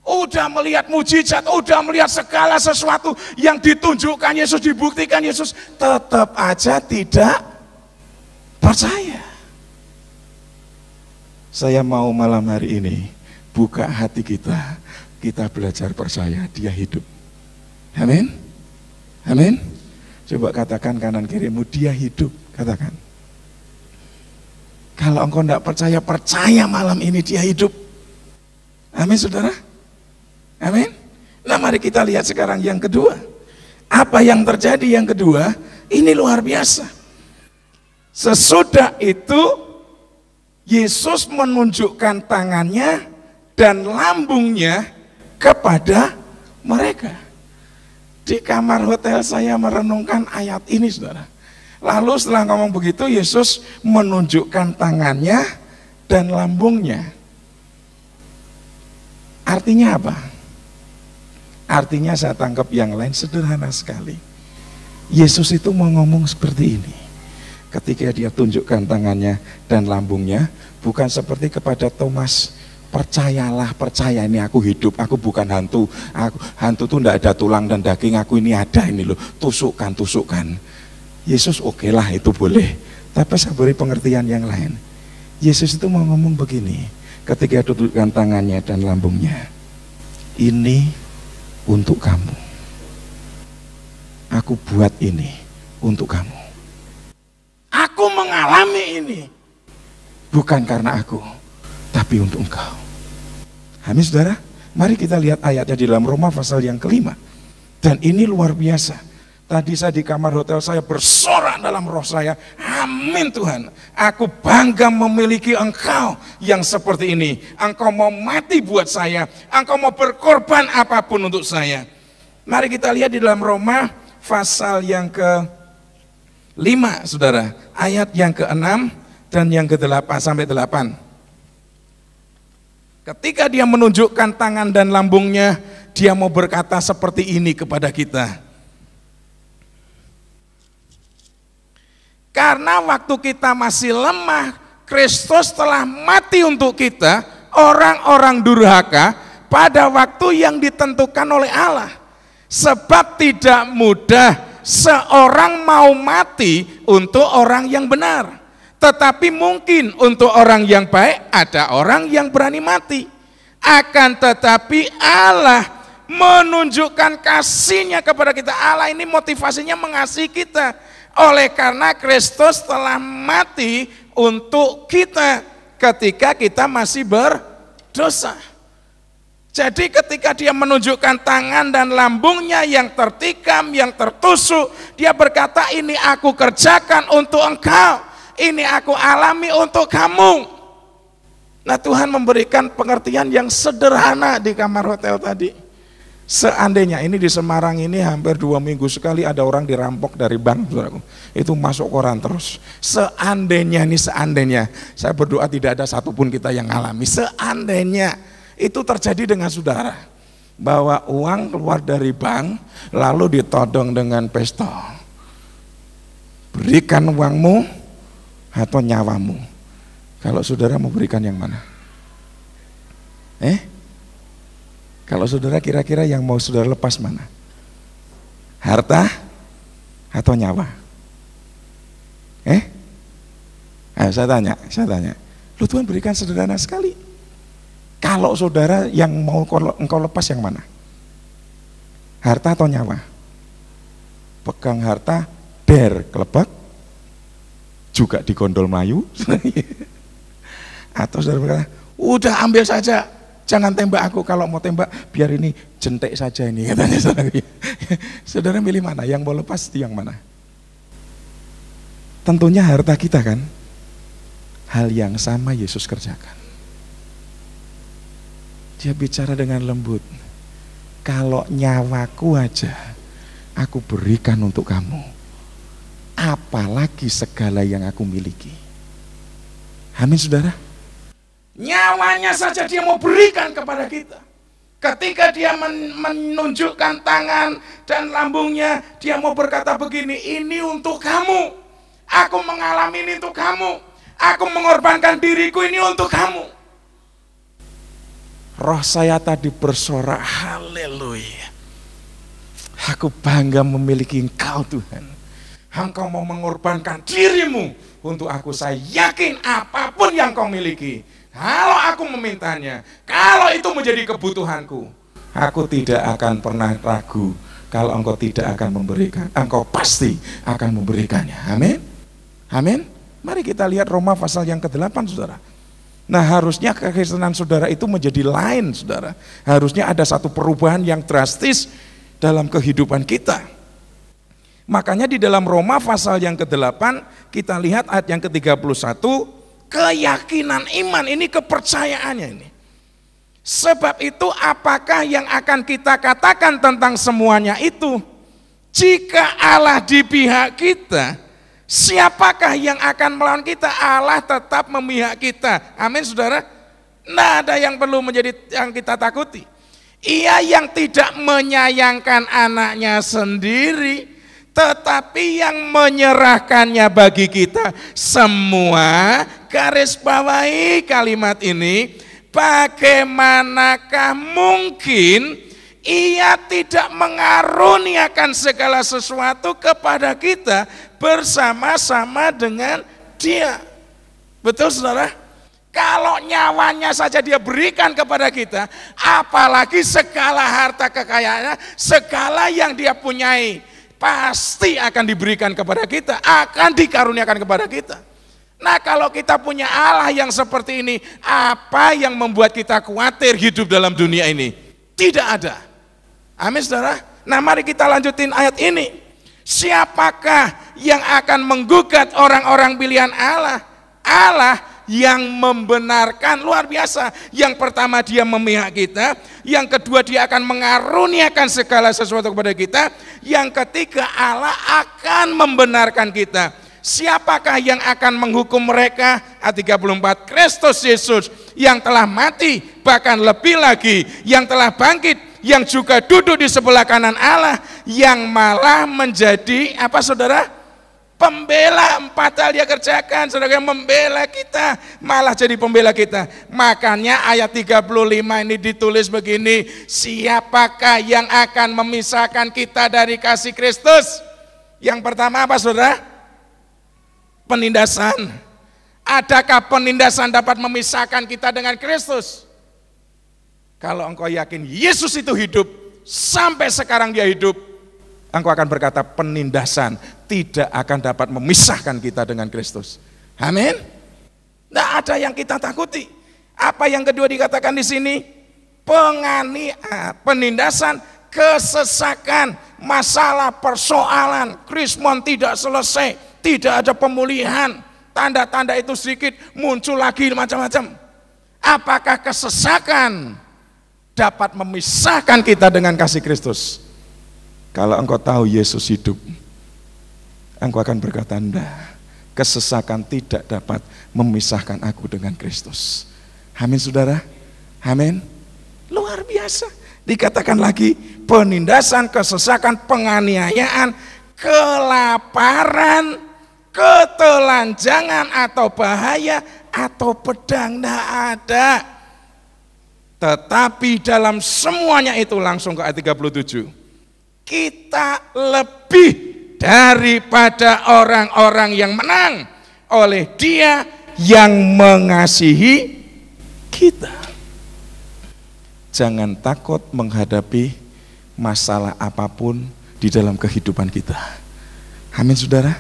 Udah melihat mujizat, udah melihat segala sesuatu yang ditunjukkan Yesus, dibuktikan Yesus, tetap aja tidak percaya. Saya mau malam hari ini buka hati kita, kita belajar percaya, dia hidup. Amin. Amin. Coba katakan kanan kirimu, dia hidup. Katakan. Kalau engkau tidak percaya, percaya malam ini dia hidup. Amin saudara. Amin. Nah mari kita lihat sekarang yang kedua. Apa yang terjadi yang kedua? Ini luar biasa. Sesudah itu Yesus menunjukkan tangannya dan lambungnya kepada mereka. Di kamar hotel saya merenungkan ayat ini saudara. Lalu setelah ngomong begitu, Yesus menunjukkan tangannya dan lambungnya. Artinya apa? Artinya saya tangkap yang lain sederhana sekali. Yesus itu mau ngomong seperti ini. Ketika dia tunjukkan tangannya dan lambungnya, bukan seperti kepada Thomas, percayalah, percaya ini aku hidup, aku bukan hantu. Hantu itu tidak ada tulang dan daging, aku ini ada ini loh, tusukkan, tusukkan. Yesus oke lah itu boleh, tapi saya beri pengertian yang lain. Yesus itu mau ngomong begini, ketika tunjukkan tangannya dan lambungnya, ini untuk kamu. Aku buat ini untuk kamu. Aku mengalami ini, bukan karena aku, tapi untuk engkau. Amin saudara. Mari kita lihat ayatnya di dalam Roma pasal yang kelima. Dan ini luar biasa. Tadi saya di kamar hotel saya bersorak dalam roh saya, amin Tuhan, aku bangga memiliki engkau yang seperti ini. Engkau mau mati buat saya, engkau mau berkorban apapun untuk saya. Mari kita lihat di dalam Roma pasal yang ke-5 saudara, ayat yang ke-6 dan yang ke-8 sampai 8. Ketika dia menunjukkan tangan dan lambungnya, dia mau berkata seperti ini kepada kita. Karena waktu kita masih lemah, Kristus telah mati untuk kita, orang-orang durhaka, pada waktu yang ditentukan oleh Allah. Sebab tidak mudah seorang mau mati untuk orang yang benar. Tetapi mungkin untuk orang yang baik ada orang yang berani mati. Akan tetapi Allah menunjukkan kasih-Nya kepada kita. Allah ini motivasinya mengasihi kita. Oleh karena Kristus telah mati untuk kita ketika kita masih berdosa. Jadi ketika dia menunjukkan tangan dan lambungnya yang tertikam, yang tertusuk, dia berkata, ini aku kerjakan untuk engkau, ini aku alami untuk kamu. Nah, Tuhan memberikan pengertian yang sederhana di kamar hotel tadi. Seandainya ini di Semarang ini hampir 2 minggu sekali ada orang dirampok dari bank, saudaraku. Itu masuk koran terus. Seandainya, saya berdoa tidak ada satupun kita yang alami. Seandainya itu terjadi dengan saudara, bahwa uang keluar dari bank lalu ditodong dengan pistol. Berikan uangmu atau nyawamu. Kalau saudara mau berikan yang mana? Kalau saudara kira-kira yang mau saudara lepas mana? Harta atau nyawa? Ayo saya tanya. Lu Tuhan berikan sederhana sekali. Kalau saudara yang mau engkau lepas yang mana? Harta atau nyawa? Pegang harta, kelebak, juga digondol Melayu. Atau saudara berkata, udah ambil saja, jangan tembak aku, kalau mau tembak biar ini jentik saja ini, katanya saudara. Saudara milih mana? Yang mau lepas itu yang mana? Tentunya harta kita kan. Hal yang sama Yesus kerjakan. Dia bicara dengan lembut. Kalau nyawaku aja aku berikan untuk kamu, apalagi segala yang aku miliki. Amin saudara. Nyawanya saja dia mau berikan kepada kita. Ketika dia menunjukkan tangan dan lambungnya, dia mau berkata begini, ini untuk kamu. Aku mengalami ini untuk kamu. Aku mengorbankan diriku ini untuk kamu. Roh saya tadi bersorak, haleluya. Aku bangga memiliki Engkau Tuhan. Engkau mau mengorbankan dirimu untuk aku. Saya yakin apapun yang Kau miliki, kalau aku memintanya, kalau itu menjadi kebutuhanku, aku tidak akan pernah ragu. Kalau Engkau tidak akan memberikan, Engkau pasti akan memberikannya. Amin. Amin. Mari kita lihat Roma pasal yang ke-8 saudara. Nah, harusnya kekristenan saudara itu menjadi lain saudara. Harusnya ada satu perubahan yang drastis dalam kehidupan kita. Makanya di dalam Roma pasal yang ke-8 kita lihat ayat yang ke-31, keyakinan iman, ini kepercayaannya ini. Sebab itu apakah yang akan kita katakan tentang semuanya itu? Jika Allah di pihak kita, siapakah yang akan melawan kita? Allah tetap memihak kita. Amin saudara. Nah, ada yang perlu menjadi yang kita takuti. Ia yang tidak menyayangkan anaknya sendiri, tetapi yang menyerahkannya bagi kita semua. Garis bawahi kalimat ini. Bagaimanakah mungkin Ia tidak mengaruniakan segala sesuatu kepada kita bersama-sama dengan Dia. Betul saudara? Kalau nyawanya saja Dia berikan kepada kita, apalagi segala harta kekayaannya, segala yang Dia punyai, pasti akan diberikan kepada kita, akan dikaruniakan kepada kita. Nah, kalau kita punya Allah yang seperti ini, apa yang membuat kita khawatir hidup dalam dunia ini? Tidak ada. Amin saudara. Nah, mari kita lanjutin ayat ini. Siapakah yang akan menggugat orang-orang pilihan Allah? Allah yang membenarkan, luar biasa. Yang pertama Dia memihak kita, yang kedua Dia akan mengaruniakan segala sesuatu kepada kita, yang ketiga Allah akan membenarkan kita. Siapakah yang akan menghukum mereka? Ayat 34, Kristus Yesus yang telah mati, bahkan lebih lagi yang telah bangkit, yang juga duduk di sebelah kanan Allah, yang malah menjadi apa saudara? Pembela 4 hal dia kerjakan, saudara, membela kita, malah jadi pembela kita. Makanya ayat 35 ini ditulis begini, siapakah yang akan memisahkan kita dari kasih Kristus? Yang pertama apa, saudara? Penindasan. Adakah penindasan dapat memisahkan kita dengan Kristus? Kalau engkau yakin Yesus itu hidup, sampai sekarang dia hidup, engkau akan berkata penindasan tidak akan dapat memisahkan kita dengan Kristus. Amin. Tidak ada yang kita takuti. Apa yang kedua dikatakan di sini? Penindasan, kesesakan, masalah, persoalan, krismon tidak selesai, tidak ada pemulihan, tanda-tanda itu sedikit, muncul lagi macam-macam. Apakah kesesakan dapat memisahkan kita dengan kasih Kristus? Kalau engkau tahu Yesus hidup, engkau akan berkata, enggak, kesesakan tidak dapat memisahkan aku dengan Kristus. Amin, saudara. Amin. Luar biasa. Dikatakan lagi, penindasan, kesesakan, penganiayaan, kelaparan, ketelanjangan atau bahaya atau pedang, enggak ada. Tetapi dalam semuanya itu, langsung ke ayat 37, kita lebih daripada orang-orang yang menang oleh Dia yang mengasihi kita. Jangan takut menghadapi masalah apapun di dalam kehidupan kita. Amin, saudara.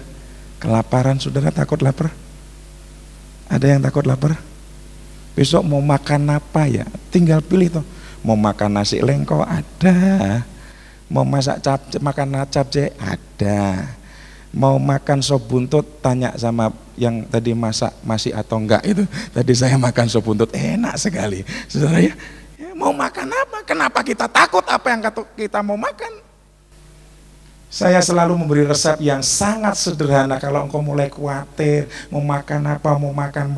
Kelaparan, saudara takut lapar? Ada yang takut lapar? Besok mau makan apa ya? Tinggal pilih tuh. Mau makan nasi lengko ada. Mau makan capcay ada. Mau makan sop buntut, tanya sama yang tadi masak masih atau enggak itu. Tadi saya makan sop buntut, enak sekali. Saudara ya, mau makan apa? Kenapa kita takut apa yang kita mau makan? Saya selalu memberi resep yang sangat sederhana. Kalau engkau mulai khawatir mau makan apa, mau makan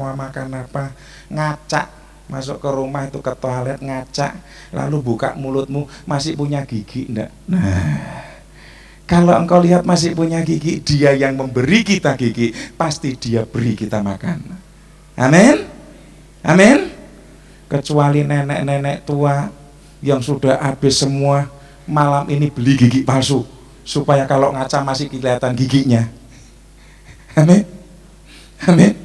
apa, ngacak. Masuk ke rumah itu, ke toilet, ngacak, lalu buka mulutmu, masih punya gigi enggak? Nah, kalau engkau lihat masih punya gigi, Dia yang memberi kita gigi, pasti Dia beri kita makan. Amin. Amin. Kecuali nenek-nenek tua yang sudah habis semua, malam ini beli gigi palsu supaya kalau ngaca masih kelihatan giginya. Amin. Amin.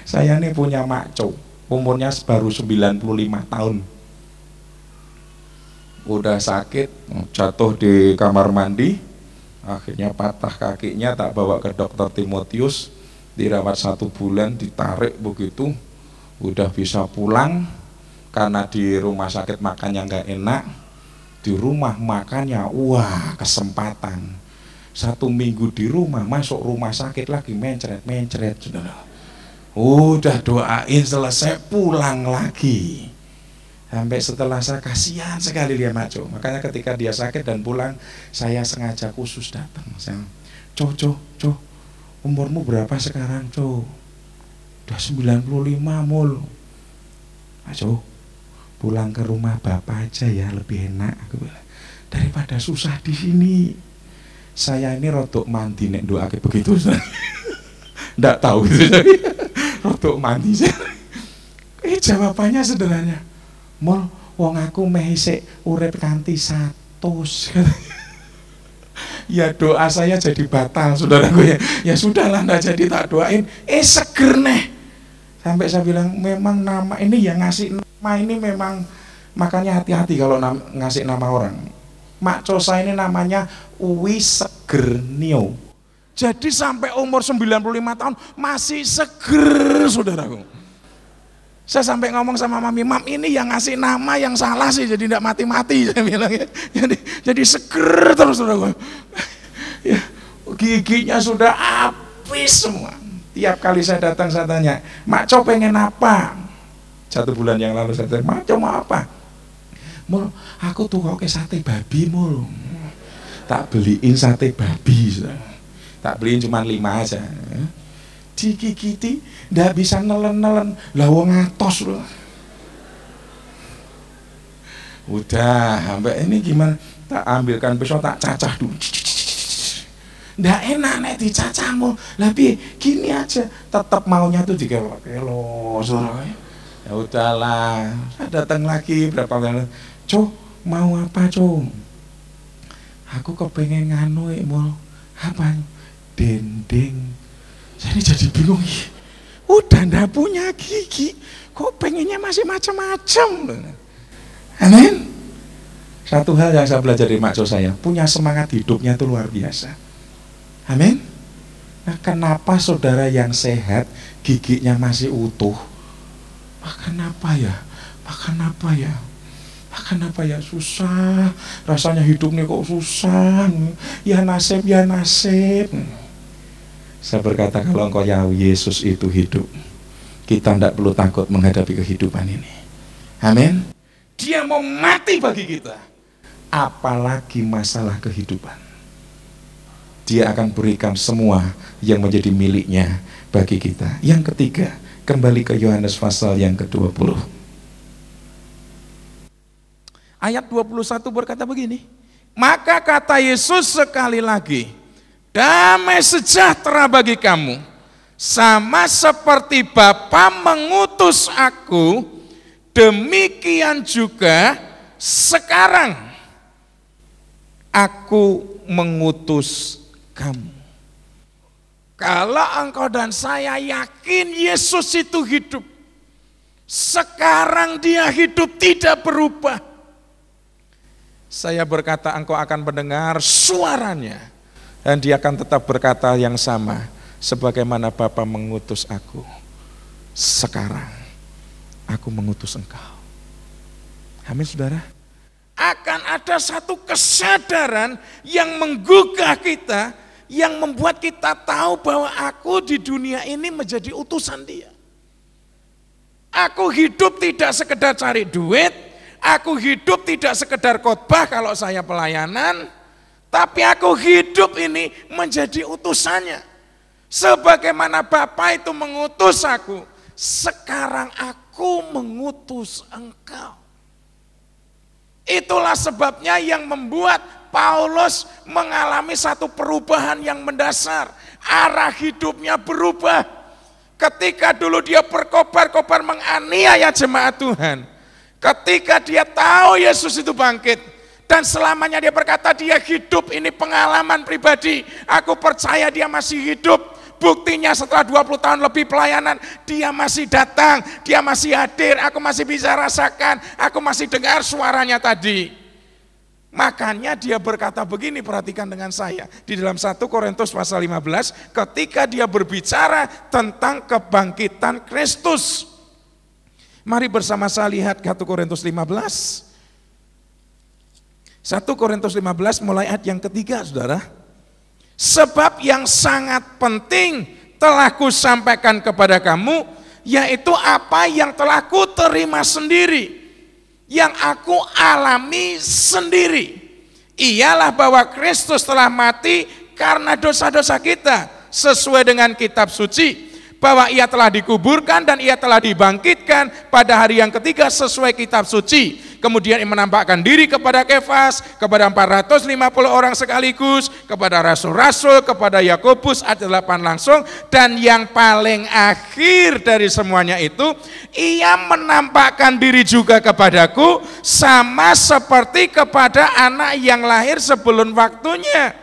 Saya ini punya makco, umurnya baru 95 tahun. Udah sakit, jatuh di kamar mandi, akhirnya patah kakinya, tak bawa ke dokter Timotius, dirawat 1 bulan, ditarik begitu, udah bisa pulang. Karena di rumah sakit makannya nggak enak, di rumah makannya, wah kesempatan. 1 minggu di rumah, masuk rumah sakit lagi mencret, saudara. Udah doain selesai, pulang lagi. Sampai setelah saya, kasihan sekali dia maco. Makanya ketika dia sakit dan pulang, saya sengaja khusus datang. Saya, Co, umurmu berapa sekarang, Co? Udah 95, Mul. Co, pulang ke rumah bapak aja ya, lebih enak, aku bilang, daripada susah di sini. Saya ini rodok mandi nek doake begitu. Nggak tahu gitu. Rodok mandi sih. Jawabannya sederhana. Mul, wong aku meh isik urip kanthi 100. Ya doa saya jadi batal, saudaraku ya. Ya sudahlah, nggak jadi tak doain. Seger neh. Sampai saya bilang, memang nama ini yang ngasih nama ini memang, makanya hati-hati kalau ngasih nama orang. Makco saya ini namanya Uwi Segernio. Jadi sampai umur 95 tahun masih seger, saudaraku. Saya sampai ngomong sama Mami, Mam ini yang ngasih nama yang salah sih, jadi tidak mati-mati, saya bilang ya. Jadi seger terus, saudaraku. Ya, giginya sudah habis semua. Tiap kali saya datang saya tanya, Makco pengen apa? 1 bulan yang lalu saya tanya, Makco mau apa? Mul, aku tuh kok sate babi, Mul. Tak beliin sate babi, saudara. Tak beliin cuma 5 aja. Digigiti ndak bisa nelen-nelen, lah wong atos loh. Udah, sampai ini gimana? Tak ambilkan pisau, tak cacah dulu. Nggak enak nek dicacamu. Tapi gini aja, tetap maunya tuh dikelo suaranya. Ya udahlah, datang lagi berapa kali. Cuk, mau apa, Cuk? Aku kepengen nganu, Mul. Apa? Dendeng. Saya jadi bingung. Udah ndak punya gigi, kok pengennya masih macam-macam. Amin. Satu hal yang saya belajar dari makco saya, punya semangat hidupnya itu luar biasa. Amin. Nah, kenapa saudara yang sehat giginya masih utuh? Makan apa ya? Makan apa ya? Makan apa ya? Susah. Rasanya hidupnya kok susah. Ya nasib, ya nasib. Saya berkata, kalau engkau ya Yesus itu hidup, kita tidak perlu takut menghadapi kehidupan ini. Amin. Dia mau mati bagi kita. Apalagi masalah kehidupan. Dia akan berikan semua yang menjadi miliknya bagi kita. Yang ketiga, kembali ke Yohanes pasal yang ke-20. Ayat 21 berkata begini, maka kata Yesus sekali lagi, damai sejahtera bagi kamu, sama seperti Bapa mengutus aku, demikian juga sekarang aku mengutus kamu. Kalau engkau dan saya yakin Yesus itu hidup, sekarang dia hidup tidak berubah. Saya berkata engkau akan mendengar suaranya, dan dia akan tetap berkata yang sama, sebagaimana Bapa mengutus aku, sekarang aku mengutus engkau. Amin, saudara. Akan ada satu kesadaran yang menggugah kita, yang membuat kita tahu bahwa aku di dunia ini menjadi utusan dia. Aku hidup tidak sekedar cari duit, aku hidup tidak sekedar khotbah kalau saya pelayanan, tapi aku hidup ini menjadi utusannya. Sebagaimana Bapa itu mengutus aku, sekarang aku mengutus engkau. Itulah sebabnya yang membuat Paulus mengalami satu perubahan yang mendasar. Arah hidupnya berubah. Ketika dulu dia berkobar-kobar menganiaya jemaat Tuhan. Ketika dia tahu Yesus itu bangkit. Dan selamanya dia berkata dia hidup, ini pengalaman pribadi. Aku percaya dia masih hidup. Buktinya setelah 20 tahun lebih pelayanan, dia masih datang, dia masih hadir, aku masih bisa rasakan, aku masih dengar suaranya tadi. Makanya dia berkata begini, perhatikan dengan saya. Di dalam 1 Korintus pasal 15, ketika dia berbicara tentang kebangkitan Kristus. Mari bersama saya lihat 1 Korintus 15. 1 Korintus 15 mulai ayat yang ketiga, saudara. Sebab yang sangat penting telah kusampaikan kepada kamu, yaitu apa yang telah kuterima sendiri, yang aku alami sendiri. Ialah bahwa Kristus telah mati karena dosa-dosa kita, sesuai dengan kitab suci, bahwa ia telah dikuburkan dan ia telah dibangkitkan pada hari yang ketiga sesuai kitab suci. Kemudian ia menampakkan diri kepada Kefas, kepada 450 orang sekaligus, kepada rasul-rasul, kepada Yakobus, ada 8 langsung, dan yang paling akhir dari semuanya itu, ia menampakkan diri juga kepadaku, sama seperti kepada anak yang lahir sebelum waktunya.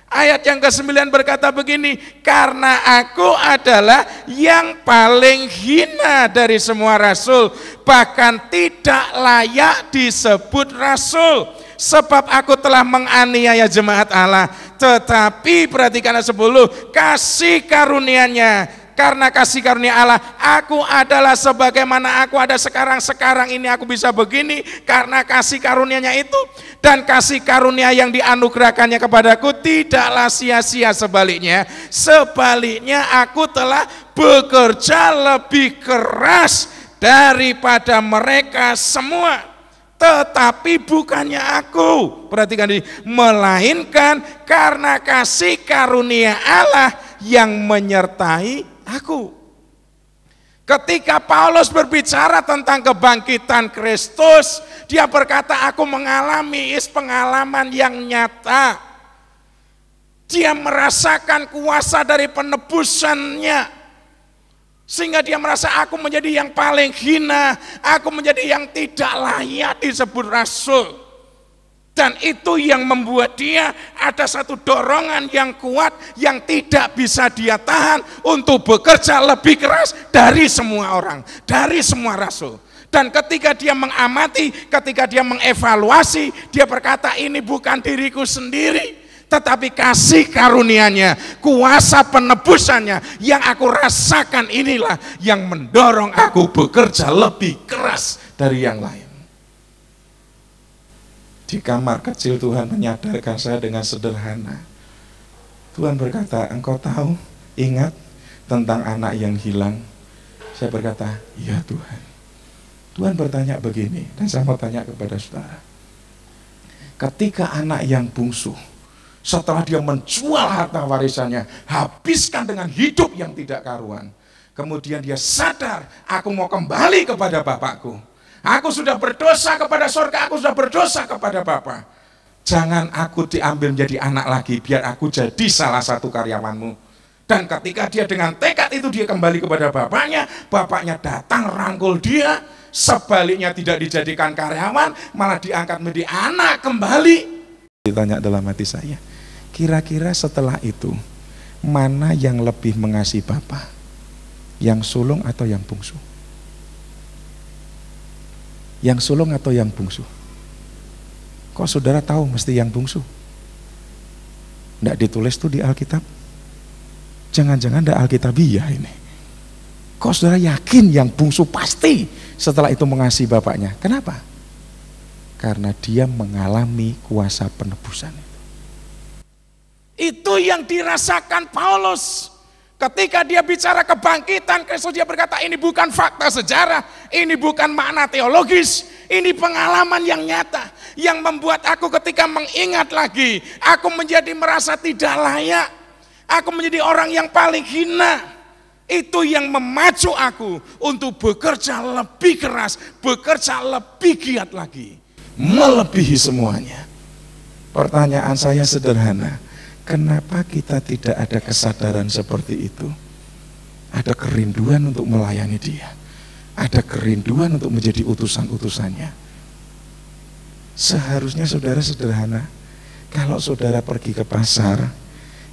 Ayat yang ke-9 berkata begini, karena aku adalah yang paling hina dari semua rasul, bahkan tidak layak disebut rasul, sebab aku telah menganiaya jemaat Allah. Tetapi perhatikan 10, kasih karunia-Nya, karena kasih karunia Allah, aku adalah sebagaimana aku ada sekarang ini aku bisa begini, karena kasih karunia-Nya itu. Dan kasih karunia yang dianugerahkannya kepadaku tidaklah sia-sia, sebaliknya aku telah bekerja lebih keras daripada mereka semua. Tetapi bukannya aku, perhatikan ini, melainkan karena kasih karunia Allah yang menyertai aku. Ketika Paulus berbicara tentang kebangkitan Kristus, dia berkata aku mengalami pengalaman yang nyata. Dia merasakan kuasa dari penebusannya. Sehingga dia merasa aku menjadi yang paling hina, aku menjadi yang tidak layak disebut rasul. Dan itu yang membuat dia ada satu dorongan yang kuat yang tidak bisa dia tahan untuk bekerja lebih keras dari semua orang, dari semua rasul. Dan ketika dia mengamati, ketika dia mengevaluasi, dia berkata ini bukan diriku sendiri, tetapi kasih karunia-Nya, kuasa penebusannya yang aku rasakan inilah yang mendorong aku bekerja lebih keras dari yang lain. Di kamar kecil Tuhan menyadarkan saya dengan sederhana. Tuhan berkata, engkau tahu, ingat tentang anak yang hilang? Saya berkata, iya Tuhan. Tuhan bertanya begini, dan saya mau tanya kepada saudara. Ketika anak yang bungsu, setelah dia menjual harta warisannya, habiskan dengan hidup yang tidak karuan. Kemudian dia sadar, aku mau kembali kepada Bapakku. Aku sudah berdosa kepada surga, aku sudah berdosa kepada Bapa. Jangan aku diambil menjadi anak lagi, biar aku jadi salah satu karyawanmu. Dan ketika dia dengan tekad itu dia kembali kepada bapaknya, bapaknya datang rangkul dia, sebaliknya tidak dijadikan karyawan, malah diangkat menjadi anak kembali. Ditanya dalam hati saya, kira-kira setelah itu, mana yang lebih mengasihi Bapa? Yang sulung atau yang bungsu? Yang sulung atau yang bungsu? Kok saudara tahu mesti yang bungsu? Tidak ditulis tuh di Alkitab? Jangan-jangan tidak Alkitabiah ini. Kok saudara yakin yang bungsu pasti setelah itu mengasihi bapaknya? Kenapa? Karena dia mengalami kuasa penebusan itu. Itu yang dirasakan Paulus. Ketika dia bicara kebangkitan Kristus, dia berkata ini bukan fakta sejarah, ini bukan makna teologis, ini pengalaman yang nyata, yang membuat aku ketika mengingat lagi, aku menjadi merasa tidak layak, aku menjadi orang yang paling hina. Itu yang memacu aku untuk bekerja lebih keras, bekerja lebih giat lagi, melebihi semuanya. Pertanyaan saya sederhana, kenapa kita tidak ada kesadaran seperti itu? Ada kerinduan untuk melayani Dia, ada kerinduan untuk menjadi utusan-utusannya. Seharusnya saudara sederhana, kalau saudara pergi ke pasar,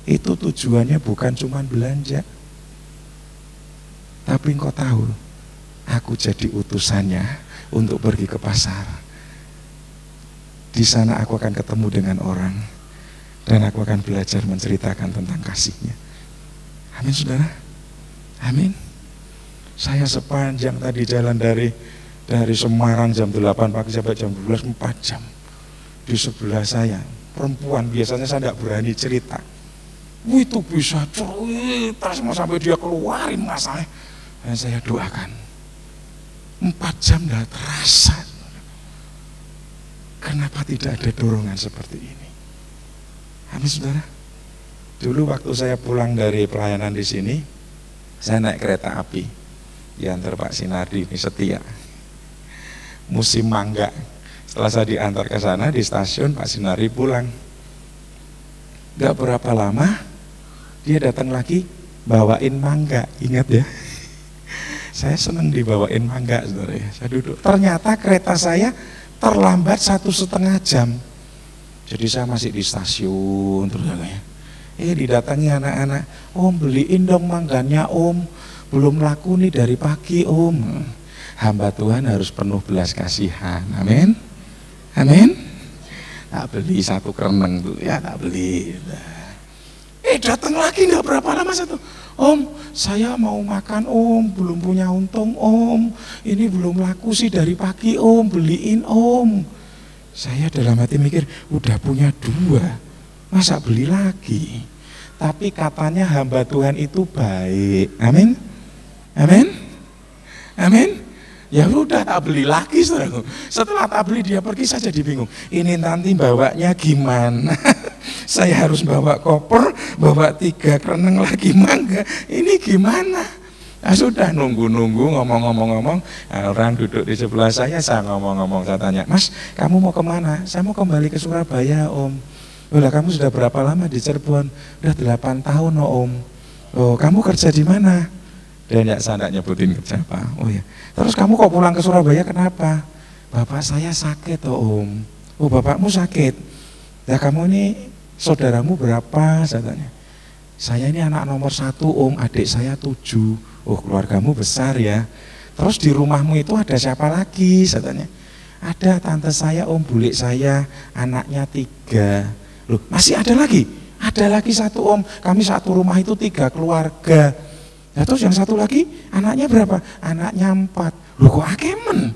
itu tujuannya bukan cuma belanja, tapi engkau tahu, aku jadi utusannya untuk pergi ke pasar. Di sana aku akan ketemu dengan orang, dan aku akan belajar menceritakan tentang kasih-Nya. Amin saudara, amin. Saya sepanjang tadi jalan dari Semarang jam 8 pagi sampai jam 12, 4 jam. Di sebelah saya perempuan, biasanya saya tidak berani cerita, itu bisa cerita sampai dia keluarin masalah. Dan saya doakan 4 jam tidak terasa. Kenapa tidak ada dorongan seperti ini? Amin saudara. Dulu waktu saya pulang dari pelayanan di sini, saya naik kereta api diantar Pak Sinardi, ini setia. Musim mangga. Setelah saya diantar ke sana di stasiun, Pak Sinardi pulang. Gak berapa lama dia datang lagi bawain mangga. Ingat ya, saya senang dibawain mangga saudara ya. Saya duduk, ternyata kereta saya terlambat 1,5 jam. Jadi saya masih di stasiun terus ya. Didatangi anak-anak, om beliin dong mangganya om, belum laku nih dari pagi om. Hamba Tuhan harus penuh belas kasihan, amin, amin. Tak beli 1 kereneng tuh ya, tak beli. Datang lagi nggak berapa lama satu, om saya mau makan om, belum punya untung om, ini belum laku sih dari pagi om, beliin om. Saya dalam hati mikir, udah punya 2, masa beli lagi? Tapi katanya hamba Tuhan itu baik, amin, amin, amin. Ya udah tak beli lagi saudara. Setelah tak beli dia pergi, saya jadi bingung. Ini nanti bawanya gimana? Saya harus bawa koper, bawa 3 kereneng lagi mangga. Ini gimana? Nah, sudah nunggu-nunggu ngomong-ngomong, orang duduk di sebelah saya ngomong-ngomong, saya tanya, mas kamu mau kemana? Saya mau kembali ke Surabaya om. Lah kamu sudah berapa lama di Cirebon? Udah 8 tahun Om. Oh, kamu kerja di mana? Dia saya enggak nyebutin kerja apa. Oh ya. Terus kamu kok pulang ke Surabaya kenapa? Bapak saya sakit Om. Oh, bapakmu sakit. Ya kamu ini saudaramu berapa? Saya tanya. Saya ini anak nomor 1 Om, adik saya 7. Oh, keluargamu besar ya. Terus di rumahmu itu ada siapa lagi? Saya tanya. Ada tante saya Om, bulik saya, anaknya 3. Loh, masih ada lagi? Ada lagi 1 Om, kami satu rumah itu 3 keluarga. Nah, terus yang 1 lagi, anaknya berapa? Anaknya 4. Loh kok akemen?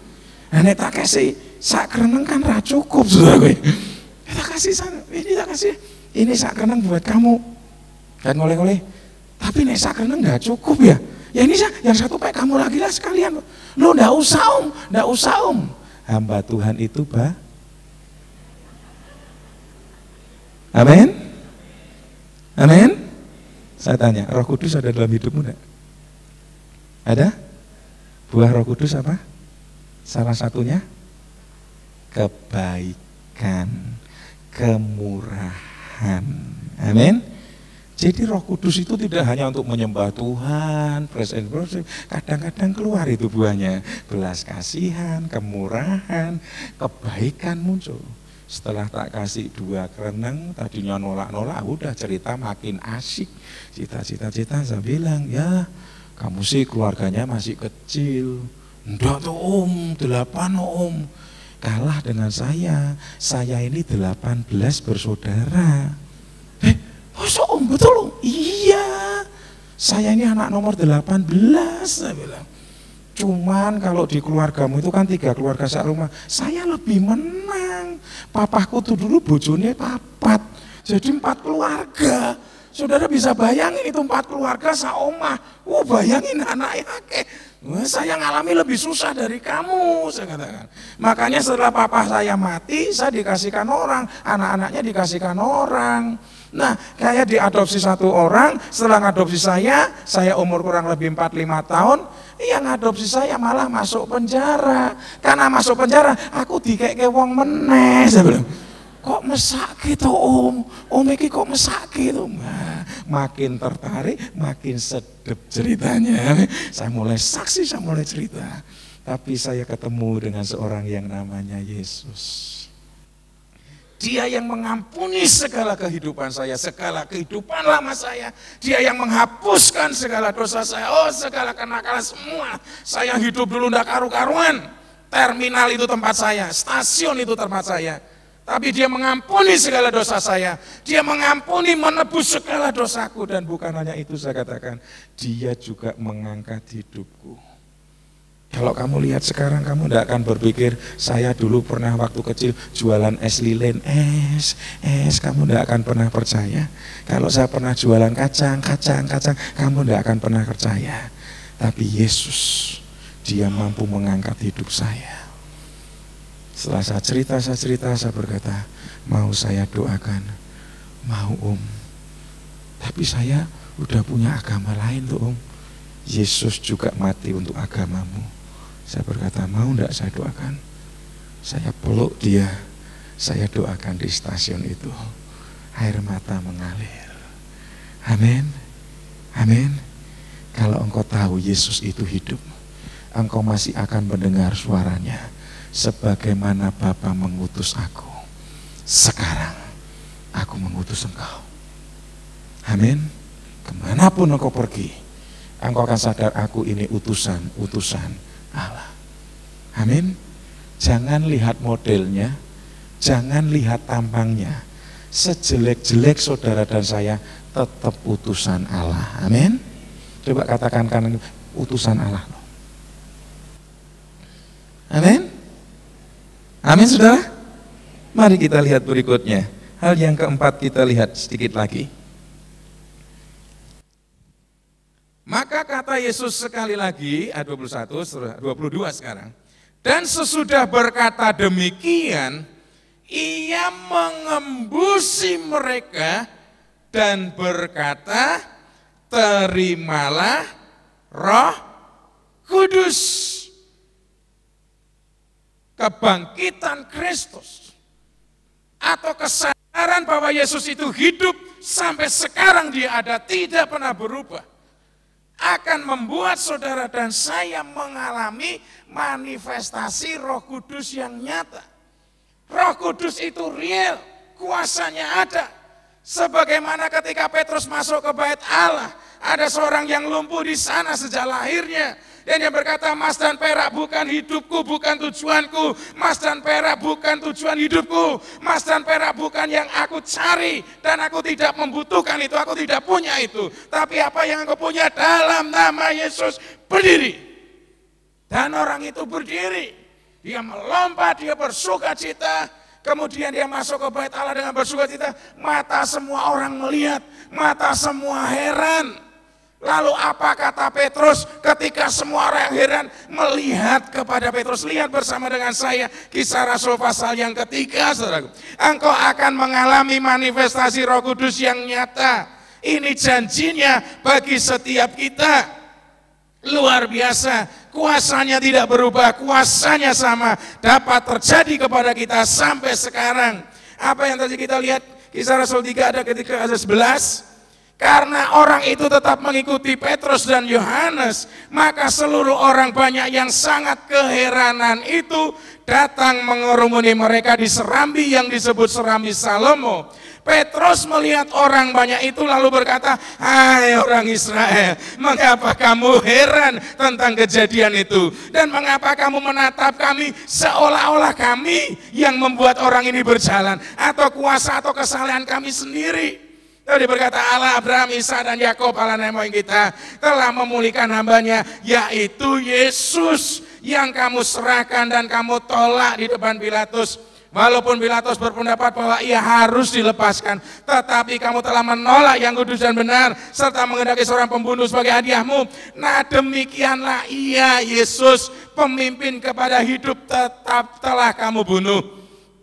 Nah, tak kasih, sak kereneng kan ra cukup, saudara gue. Tak kasih, ini sak kereneng buat kamu. Dan oleh-oleh, tapi nek sak kereneng gak cukup ya. Ya ini yang 1 pakai kamu lagi lah sekalian. Loh, ndak usah Om. Hamba Tuhan itu, Amin. Amin. Saya tanya, Roh Kudus ada dalam hidupmu enggak? Ada? Buah Roh Kudus apa? Salah satunya kebaikan, kemurahan. Amin. Jadi Roh Kudus itu tidak hanya untuk menyembah Tuhan, praise and worship, kadang-kadang keluar itu buahnya, belas kasihan, kemurahan, kebaikan muncul. Setelah tak kasih 2 kereneng, tadinya nolak-nolak, udah cerita makin asik. Cita-cita saya bilang, ya kamu sih keluarganya masih kecil. Enggak tuh Om, 8 Om. Kalah dengan saya ini 18 bersaudara. Masa Om betul Om? Iya, saya ini anak nomor 18, saya bilang. Cuman kalau di keluargamu itu kan 3 keluarga sak rumah, saya lebih menang. Papaku tuh dulu bojone 4, jadi 4 keluarga. Saudara bisa bayangin itu 4 keluarga sak omah. Bayangin anaknya akeh. Saya ngalami lebih susah dari kamu, saya katakan. Makanya setelah papa saya mati, saya dikasihkan orang, anak-anaknya dikasihkan orang. Nah, kayak diadopsi 1 orang, setelah ngadopsi saya umur kurang lebih 4-5 tahun, yang ngadopsi saya malah masuk penjara. Karena masuk penjara, aku dikeke wong meneh, saya bilang. Kok mesak gitu Om iki kok mesak gitu. Nah, makin tertarik, makin sedep ceritanya. Saya mulai saksi, saya mulai cerita. Tapi saya ketemu dengan seorang yang namanya Yesus. Dia yang mengampuni segala kehidupan saya, segala kehidupan lama saya. Dia yang menghapuskan segala dosa saya, segala kenakalan semua. Saya hidup dulu ndak karu-karuan. Terminal itu tempat saya, stasiun itu tempat saya. Tapi dia mengampuni segala dosa saya. Dia mengampuni, menebus segala dosaku. Dan bukan hanya itu saya katakan, dia juga mengangkat hidupku. Kalau kamu lihat sekarang, kamu tidak akan berpikir, saya dulu pernah waktu kecil jualan es lilin, kamu tidak akan pernah percaya. Kalau saya pernah jualan kacang, kamu tidak akan pernah percaya. Tapi Yesus, dia mampu mengangkat hidup saya. Setelah saya cerita, saya berkata, mau saya doakan, mau Om. Tapi saya udah punya agama lain tuh Om. Yesus juga mati untuk agamamu. Saya berkata, mau enggak saya doakan? Saya peluk dia, saya doakan di stasiun itu. Air mata mengalir. Amin, amin. Kalau engkau tahu Yesus itu hidup, engkau masih akan mendengar suaranya. Sebagaimana Bapa mengutus aku, sekarang aku mengutus engkau. Amin. Kemanapun engkau pergi, engkau akan sadar aku ini utusan Allah. Amin. Jangan lihat modelnya, jangan lihat tampangnya. Sejelek-jelek saudara dan saya tetap utusan Allah. Amin. Coba katakan kanan, utusan Allah. Amin. Amin saudara. Mari kita lihat berikutnya. Hal yang keempat kita lihat sedikit lagi. Maka kata Yesus sekali lagi, ayat 21, 22 sekarang. Dan sesudah berkata demikian, ia mengembusi mereka dan berkata, terimalah Roh Kudus. Kebangkitan Kristus atau kesadaran kebenaran bahwa Yesus itu hidup sampai sekarang dia ada, tidak pernah berubah, akan membuat saudara dan saya mengalami manifestasi Roh Kudus yang nyata. Roh Kudus itu real, kuasanya ada. Sebagaimana ketika Petrus masuk ke bait Allah, ada seorang yang lumpuh di sana sejak lahirnya. Dan dia berkata, emas dan perak bukan hidupku, bukan tujuanku. Emas dan perak bukan tujuan hidupku. Emas dan perak bukan yang aku cari. Dan aku tidak membutuhkan itu, aku tidak punya itu. Tapi apa yang aku punya, dalam nama Yesus berdiri. Dan orang itu berdiri. Dia melompat, dia bersuka cita. Kemudian dia masuk ke bait Allah dengan bersuka cita. Mata semua orang melihat, mata semua heran. Lalu apa kata Petrus ketika semua orang heran melihat kepada Petrus? Lihat bersama dengan saya Kisah Rasul pasal yang ketiga, saudaraku. Engkau akan mengalami manifestasi Roh Kudus yang nyata. Ini janjinya bagi setiap kita. Luar biasa, kuasanya tidak berubah, kuasanya sama, dapat terjadi kepada kita sampai sekarang. Apa yang tadi kita lihat Kisah Rasul 3 ada ketika ayat 11. Karena orang itu tetap mengikuti Petrus dan Yohanes, maka seluruh orang banyak yang sangat keheranan itu datang mengerumuni mereka di serambi yang disebut serambi Salomo. Petrus melihat orang banyak itu lalu berkata, hai orang Israel, mengapa kamu heran tentang kejadian itu? Dan mengapa kamu menatap kami seolah-olah kami yang membuat orang ini berjalan, atau kuasa atau kesalahan kami sendiri? Lalu dia berkata, Allah Abraham, Ishak dan Yakub, Allah nenek moyang kita telah memulihkan hambanya, yaitu Yesus yang kamu serahkan dan kamu tolak di depan Pilatus. Walaupun Pilatus berpendapat bahwa ia harus dilepaskan, tetapi kamu telah menolak yang kudus dan benar, serta menghendaki seorang pembunuh sebagai hadiahmu. Nah demikianlah ia, Yesus, pemimpin kepada hidup, tetap telah kamu bunuh.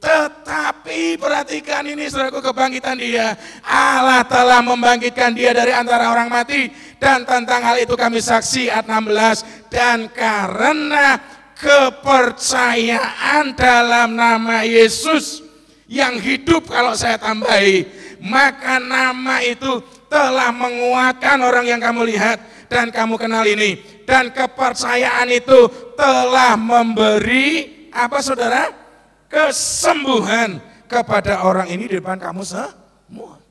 Tetapi perhatikan ini, saudaraku, kebangkitan dia. Allah telah membangkitkan dia dari antara orang mati. Dan tentang hal itu kami saksi, ayat 16. Dan karena kepercayaan dalam nama Yesus yang hidup, kalau saya tambahi, maka nama itu telah menguatkan orang yang kamu lihat dan kamu kenal ini. Dan kepercayaan itu telah memberi, apa saudara? Kesembuhan kepada orang ini di depan kamu semua.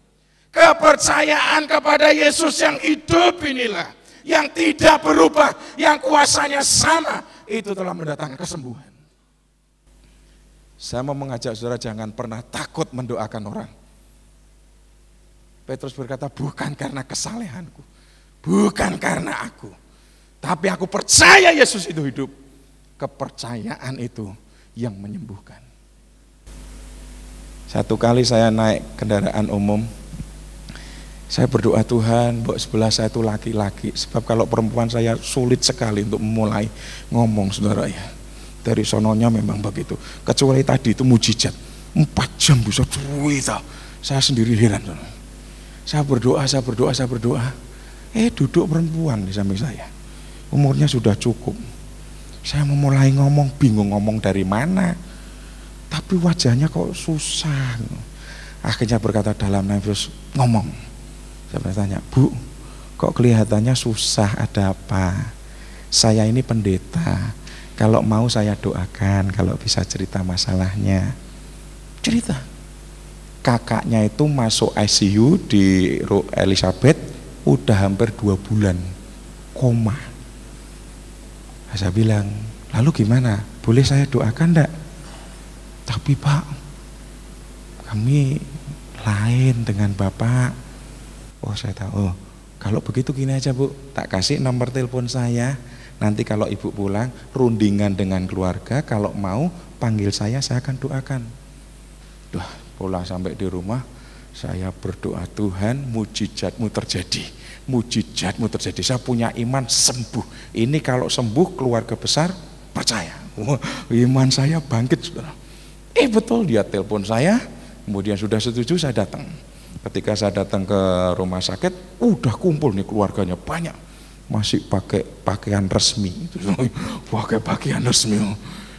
Kepercayaan kepada Yesus yang hidup inilah, yang tidak berubah, yang kuasanya sama, itu telah mendatangkan kesembuhan. Saya mau mengajak saudara jangan pernah takut mendoakan orang. Petrus berkata, bukan karena kesalehanku, bukan karena aku, tapi aku percaya Yesus itu hidup. Kepercayaan itu yang menyembuhkan. Satu kali saya naik kendaraan umum, saya berdoa, Tuhan, mbok sebelah saya itu laki-laki, sebab kalau perempuan saya sulit sekali untuk memulai ngomong, saudara ya. Dari sononya memang begitu. Kecuali tadi itu mujizat, 4 jam bisa cuy, saya sendiri heran. Saya berdoa, duduk perempuan di samping saya, umurnya sudah cukup. Saya memulai ngomong, bingung ngomong dari mana. Tapi wajahnya kok susah. Akhirnya berkata dalam nafas, ngomong. Saya bertanya, Bu, kok kelihatannya susah, ada apa? Saya ini pendeta, kalau mau saya doakan, kalau bisa cerita masalahnya. Cerita. Kakaknya itu masuk ICU di Elizabeth, udah hampir 2 bulan, koma. Saya bilang, lalu gimana? Boleh saya doakan enggak? Tapi Pak, kami lain dengan Bapak. Oh saya tahu, oh, kalau begitu gini aja Bu, tak kasih nomor telepon saya. Nanti kalau Ibu pulang, rundingan dengan keluarga, kalau mau panggil saya akan doakan. Duh, pulang sampai di rumah, saya berdoa, Tuhan mujizatmu terjadi. Mujizatmu terjadi, saya punya iman sembuh. Ini kalau sembuh keluarga besar percaya. Iman saya bangkit, saudara. Betul, dia telepon saya, kemudian sudah setuju, saya datang. Ketika saya datang ke rumah sakit, udah kumpul nih keluarganya banyak, masih pakai pakaian resmi. Pakai pakaian resmi,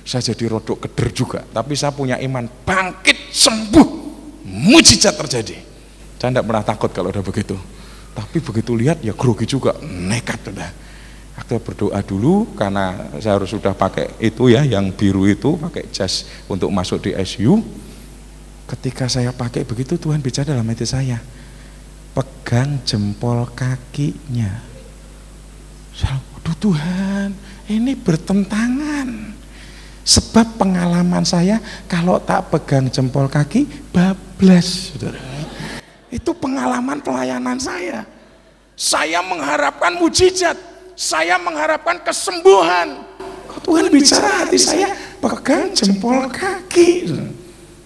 saya jadi rodok keder juga. Tapi saya punya iman, bangkit sembuh. mujizat terjadi. Saya tidak pernah takut kalau udah begitu. Tapi begitu lihat ya grogi juga, nekat udah. Aku berdoa dulu karena saya harus sudah pakai itu ya, yang biru itu, pakai jas untuk masuk di ICU. Ketika saya pakai begitu, Tuhan bicara dalam hati saya, pegang jempol kakinya. Waduh Tuhan, ini bertentangan. Sebab pengalaman saya kalau tak pegang jempol kaki, bablas. Saudara. Itu pengalaman pelayanan saya. Saya mengharapkan mujizat, saya mengharapkan kesembuhan. Tuhan bicara hati saya, pegang jempol kaki.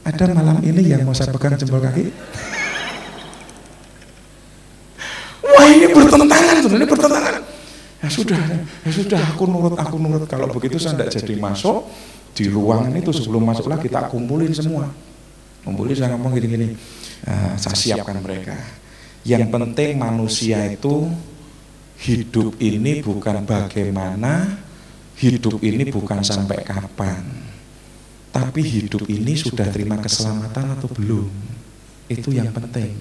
Ada malam ini yang mau saya pegang jempol kaki? Wah ini bertentangan, ini bertentangan. Ya sudah, aku nurut. Kalau begitu saya tidak jadi masuk di ruangan itu. Sebelum masuk lagi tak kumpulin semua. Kumpulin, saya ngomong gini-gini. Saya siapkan mereka. Yang penting manusia itu hidup ini bukan bagaimana, hidup ini bukan sampai kapan, tapi hidup ini sudah terima keselamatan atau belum. Itu yang penting.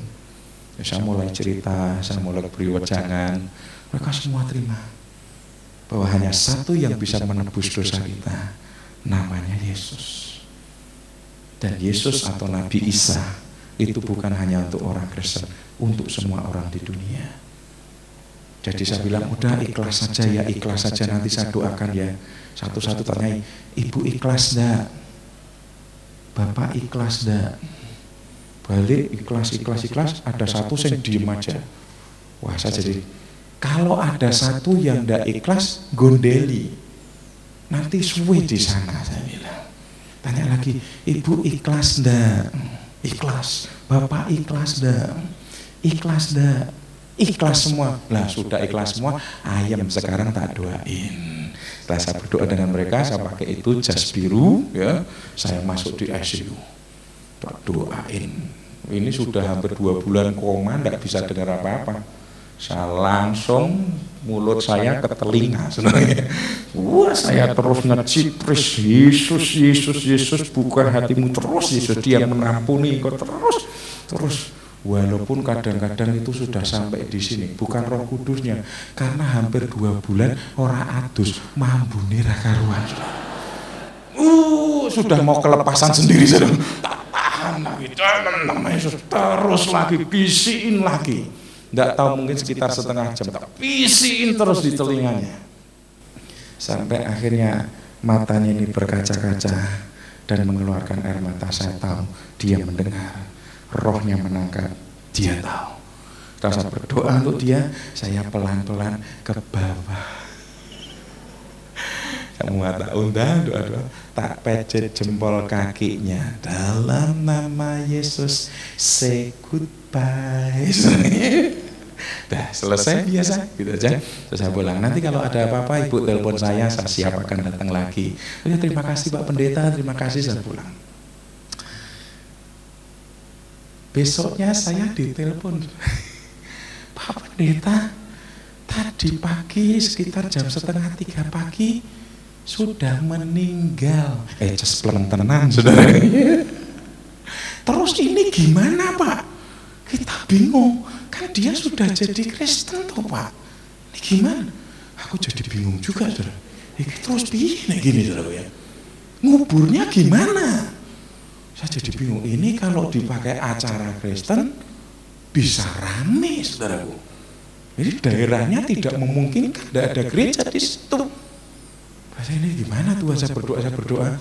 Saya mulai cerita, saya mulai beri wejangan, mereka semua terima bahwa hanya satu yang bisa menebus dosa kita, namanya Yesus. Dan Yesus atau Nabi Isa itu bukan hanya untuk orang Kristen, untuk semua orang di dunia. Jadi saya bilang, udah ikhlas saja ya, ikhlas saja, nanti saya doakan ya. Satu-satu tanya, Ibu ikhlas enggak? Bapak ikhlas enggak? Balik ikhlas, ada satu yang diem aja. Wah saya jadi, kalau ada satu yang enggak ikhlas, gondeli. Nanti suwe di sana, saya bilang. Tanya lagi, Ibu ikhlas enggak? Ikhlas. Bapak ikhlas enggak? Ikhlas enggak? Ikhlas semua. Lah sudah ikhlas semua, ayam sekarang tak doain. Setelah saya berdoa dengan mereka, saya pakai itu jas biru ya, saya masuk di ICU. Tak doain. Ini sudah hampir 2 bulan koma, enggak bisa dengar apa-apa. Saya langsung mulut saya ke telinga sebenarnya. Wah, saya terus ngecipris, Yesus bukan hatimu terus, Yesus dia mengampuni kau terus. Walaupun kadang-kadang itu sudah sampai di sini, bukan Roh Kudusnya, karena hampir 2 bulan ora adus mambune ra karuan. Sudah mau kelepasan sendiri sudah. Tak tahan lagi, dalam nama Yesus, terus lagi bisiin lagi. Tidak tahu mungkin sekitar setengah jam, tak bisiin terus di telinganya. Sampai akhirnya matanya ini berkaca-kaca dan mengeluarkan air mata. Saya tahu dia mendengar, rohnya menangkap, dia tahu. Rasa berdoa untuk dia, saya pelan-pelan ke bawah. Kamu tak undang doa-doa, tak pecet jempol kakinya. Dalam nama Yesus, say goodbye. Dah selesai biasa gitu aja. Terus saya pulang. Nanti kalau ada apa-apa ibu telepon saya siap akan datang lagi. Ya, terima kasih Pak Pendeta, terima kasih, saya pulang. Besoknya saya ditelepon, Pak Pendeta, tadi pagi sekitar jam 2:30 pagi sudah meninggal. Cespleng tenan saudara. Terus ini gimana Pak? Kita bingung, kan dia sudah jadi Kristen toh Pak. Ini gimana? Aku jadi bingung juga saudara. Terus gini saudara ya. Nguburnya gimana? Saya jadi bingung, ini kalau dipakai acara Kristen bisa rame saudaraku. Jadi daerahnya tidak memungkinkan, tidak ada gereja di situ. Bahasa ini gimana Tuhan? Saya berdoa.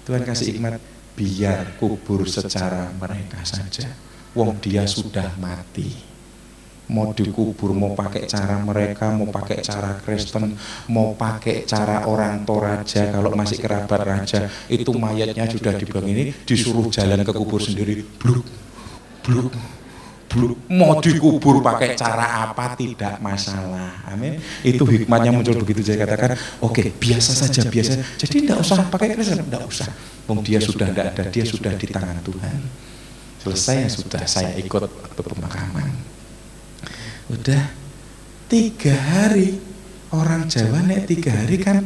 Tuhan kasih hikmat, biar kubur secara mereka saja. Wong dia sudah mati. Mau dikubur, mau pakai cara mereka, mau pakai cara Kristen, mau pakai cara orang Toraja, kalau masih kerabat raja, itu mayatnya sudah dibuang ini, disuruh jalan ke kubur sendiri, bluk. Mau dikubur pakai cara apa tidak masalah, amin. Itu hikmatnya muncul begitu, saya katakan, oke, biasa saja. Jadi tidak usah pakai Kristen, tidak usah. Wong dia sudah tidak ada, dia sudah di tangan Tuhan. Selesai ya sudah, saya ikut waktu pemakaman. Udah 3 hari, orang Jawa nek 3 hari kan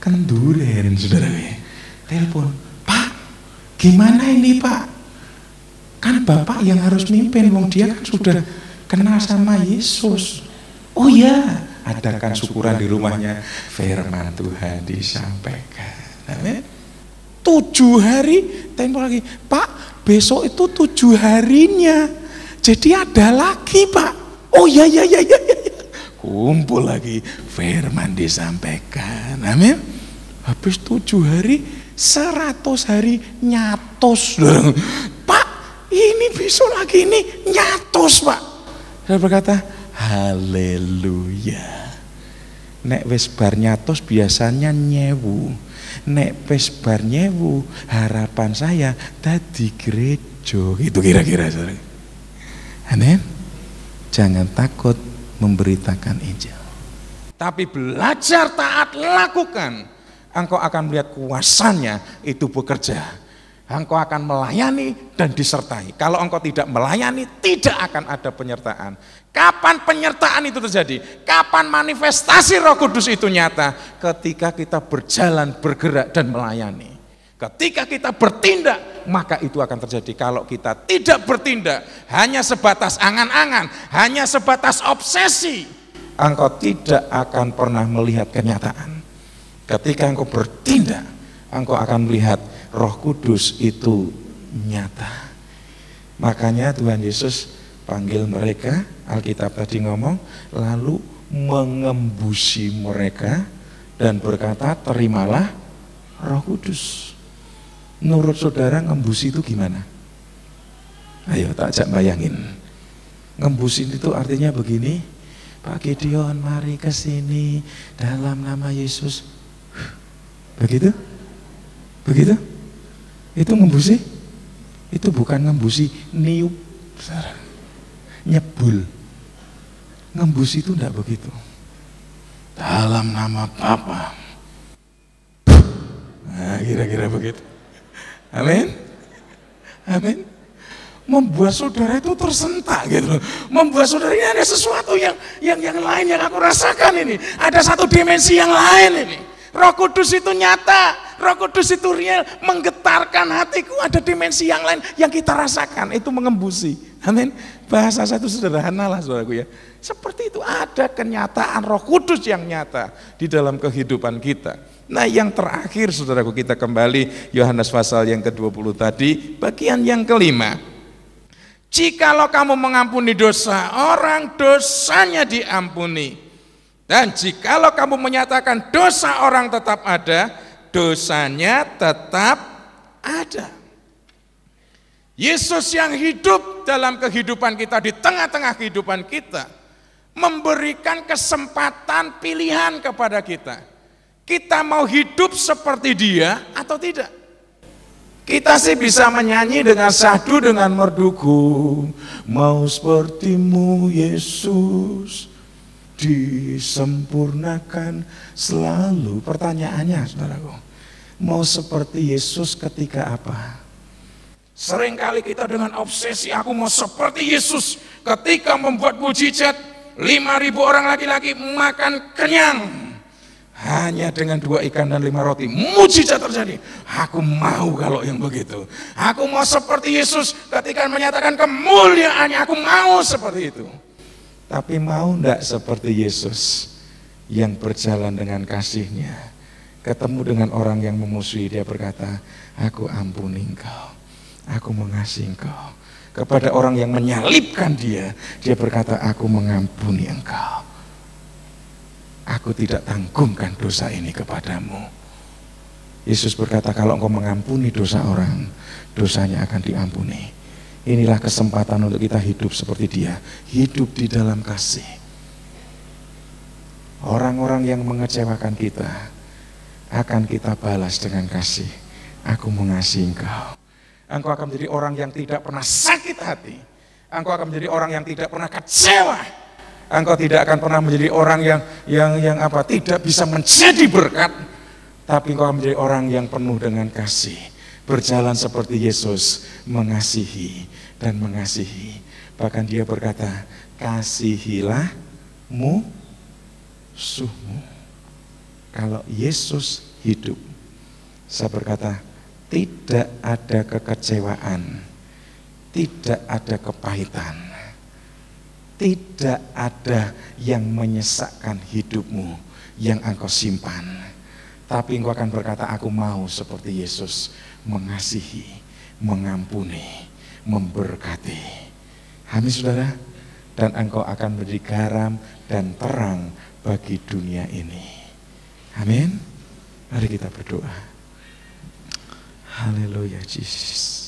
kenduren saudara. Telepon, Pak, gimana ini Pak? Kan Bapak yang harus mimpin, wong dia kan sudah kenal sama Yesus. Oh ya, adakan syukuran di rumahnya, firman Tuhan disampaikan. Amin. 7 hari, tempo lagi, Pak, besok itu 7 harinya. Jadi ada lagi, Pak. Oh ya. Kumpul lagi, firman disampaikan. Amin. Habis 7 hari, 100 hari nyatos. Pak, ini besok lagi ini nyatos, Pak. Saya berkata, haleluya. Nek wis bar nyatos biasanya nyewu. Nek wis bar nyewu, harapan saya tadi gereja. Itu kira-kira. Amin. Jangan takut memberitakan Injil. Tapi belajar taat lakukan. Engkau akan melihat kuasanya itu bekerja. Engkau akan melayani dan disertai. Kalau engkau tidak melayani, tidak akan ada penyertaan. Kapan penyertaan itu terjadi? Kapan manifestasi Roh Kudus itu nyata? Ketika kita berjalan, bergerak dan melayani. Ketika kita bertindak, maka itu akan terjadi. Kalau kita tidak bertindak, hanya sebatas angan-angan, hanya sebatas obsesi, engkau tidak akan pernah melihat kenyataan. Ketika engkau bertindak, engkau akan melihat Roh Kudus itu nyata. Makanya Tuhan Yesus panggil mereka, Alkitab tadi ngomong, lalu mengembusi mereka dan berkata, terimalah Roh Kudus. Menurut saudara ngembusi itu gimana? Ayo tak ajak bayangin. Ngembusin itu artinya begini, Pak Gideon mari ke sini dalam nama Yesus. Begitu? Begitu? Itu ngembusi? Itu bukan ngembusi, niup, nyebul. Ngembusi itu enggak begitu. Dalam nama Bapa. Nah, kira-kira begitu. Amin. Amin. Membuat saudara itu tersentak gitu loh. Membuat saudara ini ada sesuatu yang lain yang aku rasakan ini. Ada satu dimensi yang lain ini. Roh Kudus itu nyata, Roh Kudus itu real, menggetarkan hatiku. Ada dimensi yang lain yang kita rasakan, itu mengembusi. Amin. Bahasa satu sederhana lah saudaraku ya. Seperti itu, ada kenyataan Roh Kudus yang nyata di dalam kehidupan kita. Nah yang terakhir saudaraku, kita kembali Yohanes pasal yang ke-20 tadi, bagian yang kelima. Jikalau kamu mengampuni dosa orang, dosanya diampuni. Dan jikalau kamu menyatakan dosa orang tetap ada, dosanya tetap ada. Yesus yang hidup dalam kehidupan kita, di tengah-tengah kehidupan kita, memberikan kesempatan pilihan kepada kita. Kita mau hidup seperti dia atau tidak? Kita sih bisa menyanyi dengan syahdu, dengan merduku, mau sepertimu Yesus, disempurnakan selalu. Pertanyaannya saudaraku, mau seperti Yesus ketika apa? Seringkali kita dengan obsesi, aku mau seperti Yesus ketika membuat mujizat, 5.000 orang laki-laki makan kenyang hanya dengan 2 ikan dan 5 roti, mujizat terjadi. Aku mau kalau yang begitu. Aku mau seperti Yesus ketika menyatakan kemuliaannya, aku mau seperti itu. Tapi mau enggak seperti Yesus yang berjalan dengan kasih-Nya, ketemu dengan orang yang memusuhi, dia berkata, aku ampuni engkau, aku mengasihi engkau. Kepada orang yang menyalibkan dia, dia berkata, aku mengampuni engkau. Aku tidak tanggungkan dosa ini kepadamu. Yesus berkata, kalau engkau mengampuni dosa orang, dosanya akan diampuni. Inilah kesempatan untuk kita hidup seperti dia, hidup di dalam kasih. Orang-orang yang mengecewakan kita akan kita balas dengan kasih. Aku mengasihi engkau. Engkau akan menjadi orang yang tidak pernah sakit hati. Engkau akan menjadi orang yang tidak pernah kecewa. Engkau tidak akan pernah menjadi orang yang tidak bisa menjadi berkat. Tapi engkau akan menjadi orang yang penuh dengan kasih. Berjalan seperti Yesus, mengasihi dan mengasihi. Bahkan dia berkata, kasihilah musuhmu. Kalau Yesus hidup, saya berkata, tidak ada kekecewaan tidak ada kepahitan, tidak ada yang menyesakkan hidupmu yang engkau simpan. Tapi engkau akan berkata, aku mau seperti Yesus, mengasihi, mengampuni, memberkati. Amin saudara. Dan engkau akan menjadi garam dan terang bagi dunia ini. Amin. Mari kita berdoa. Haleluya, Yesus.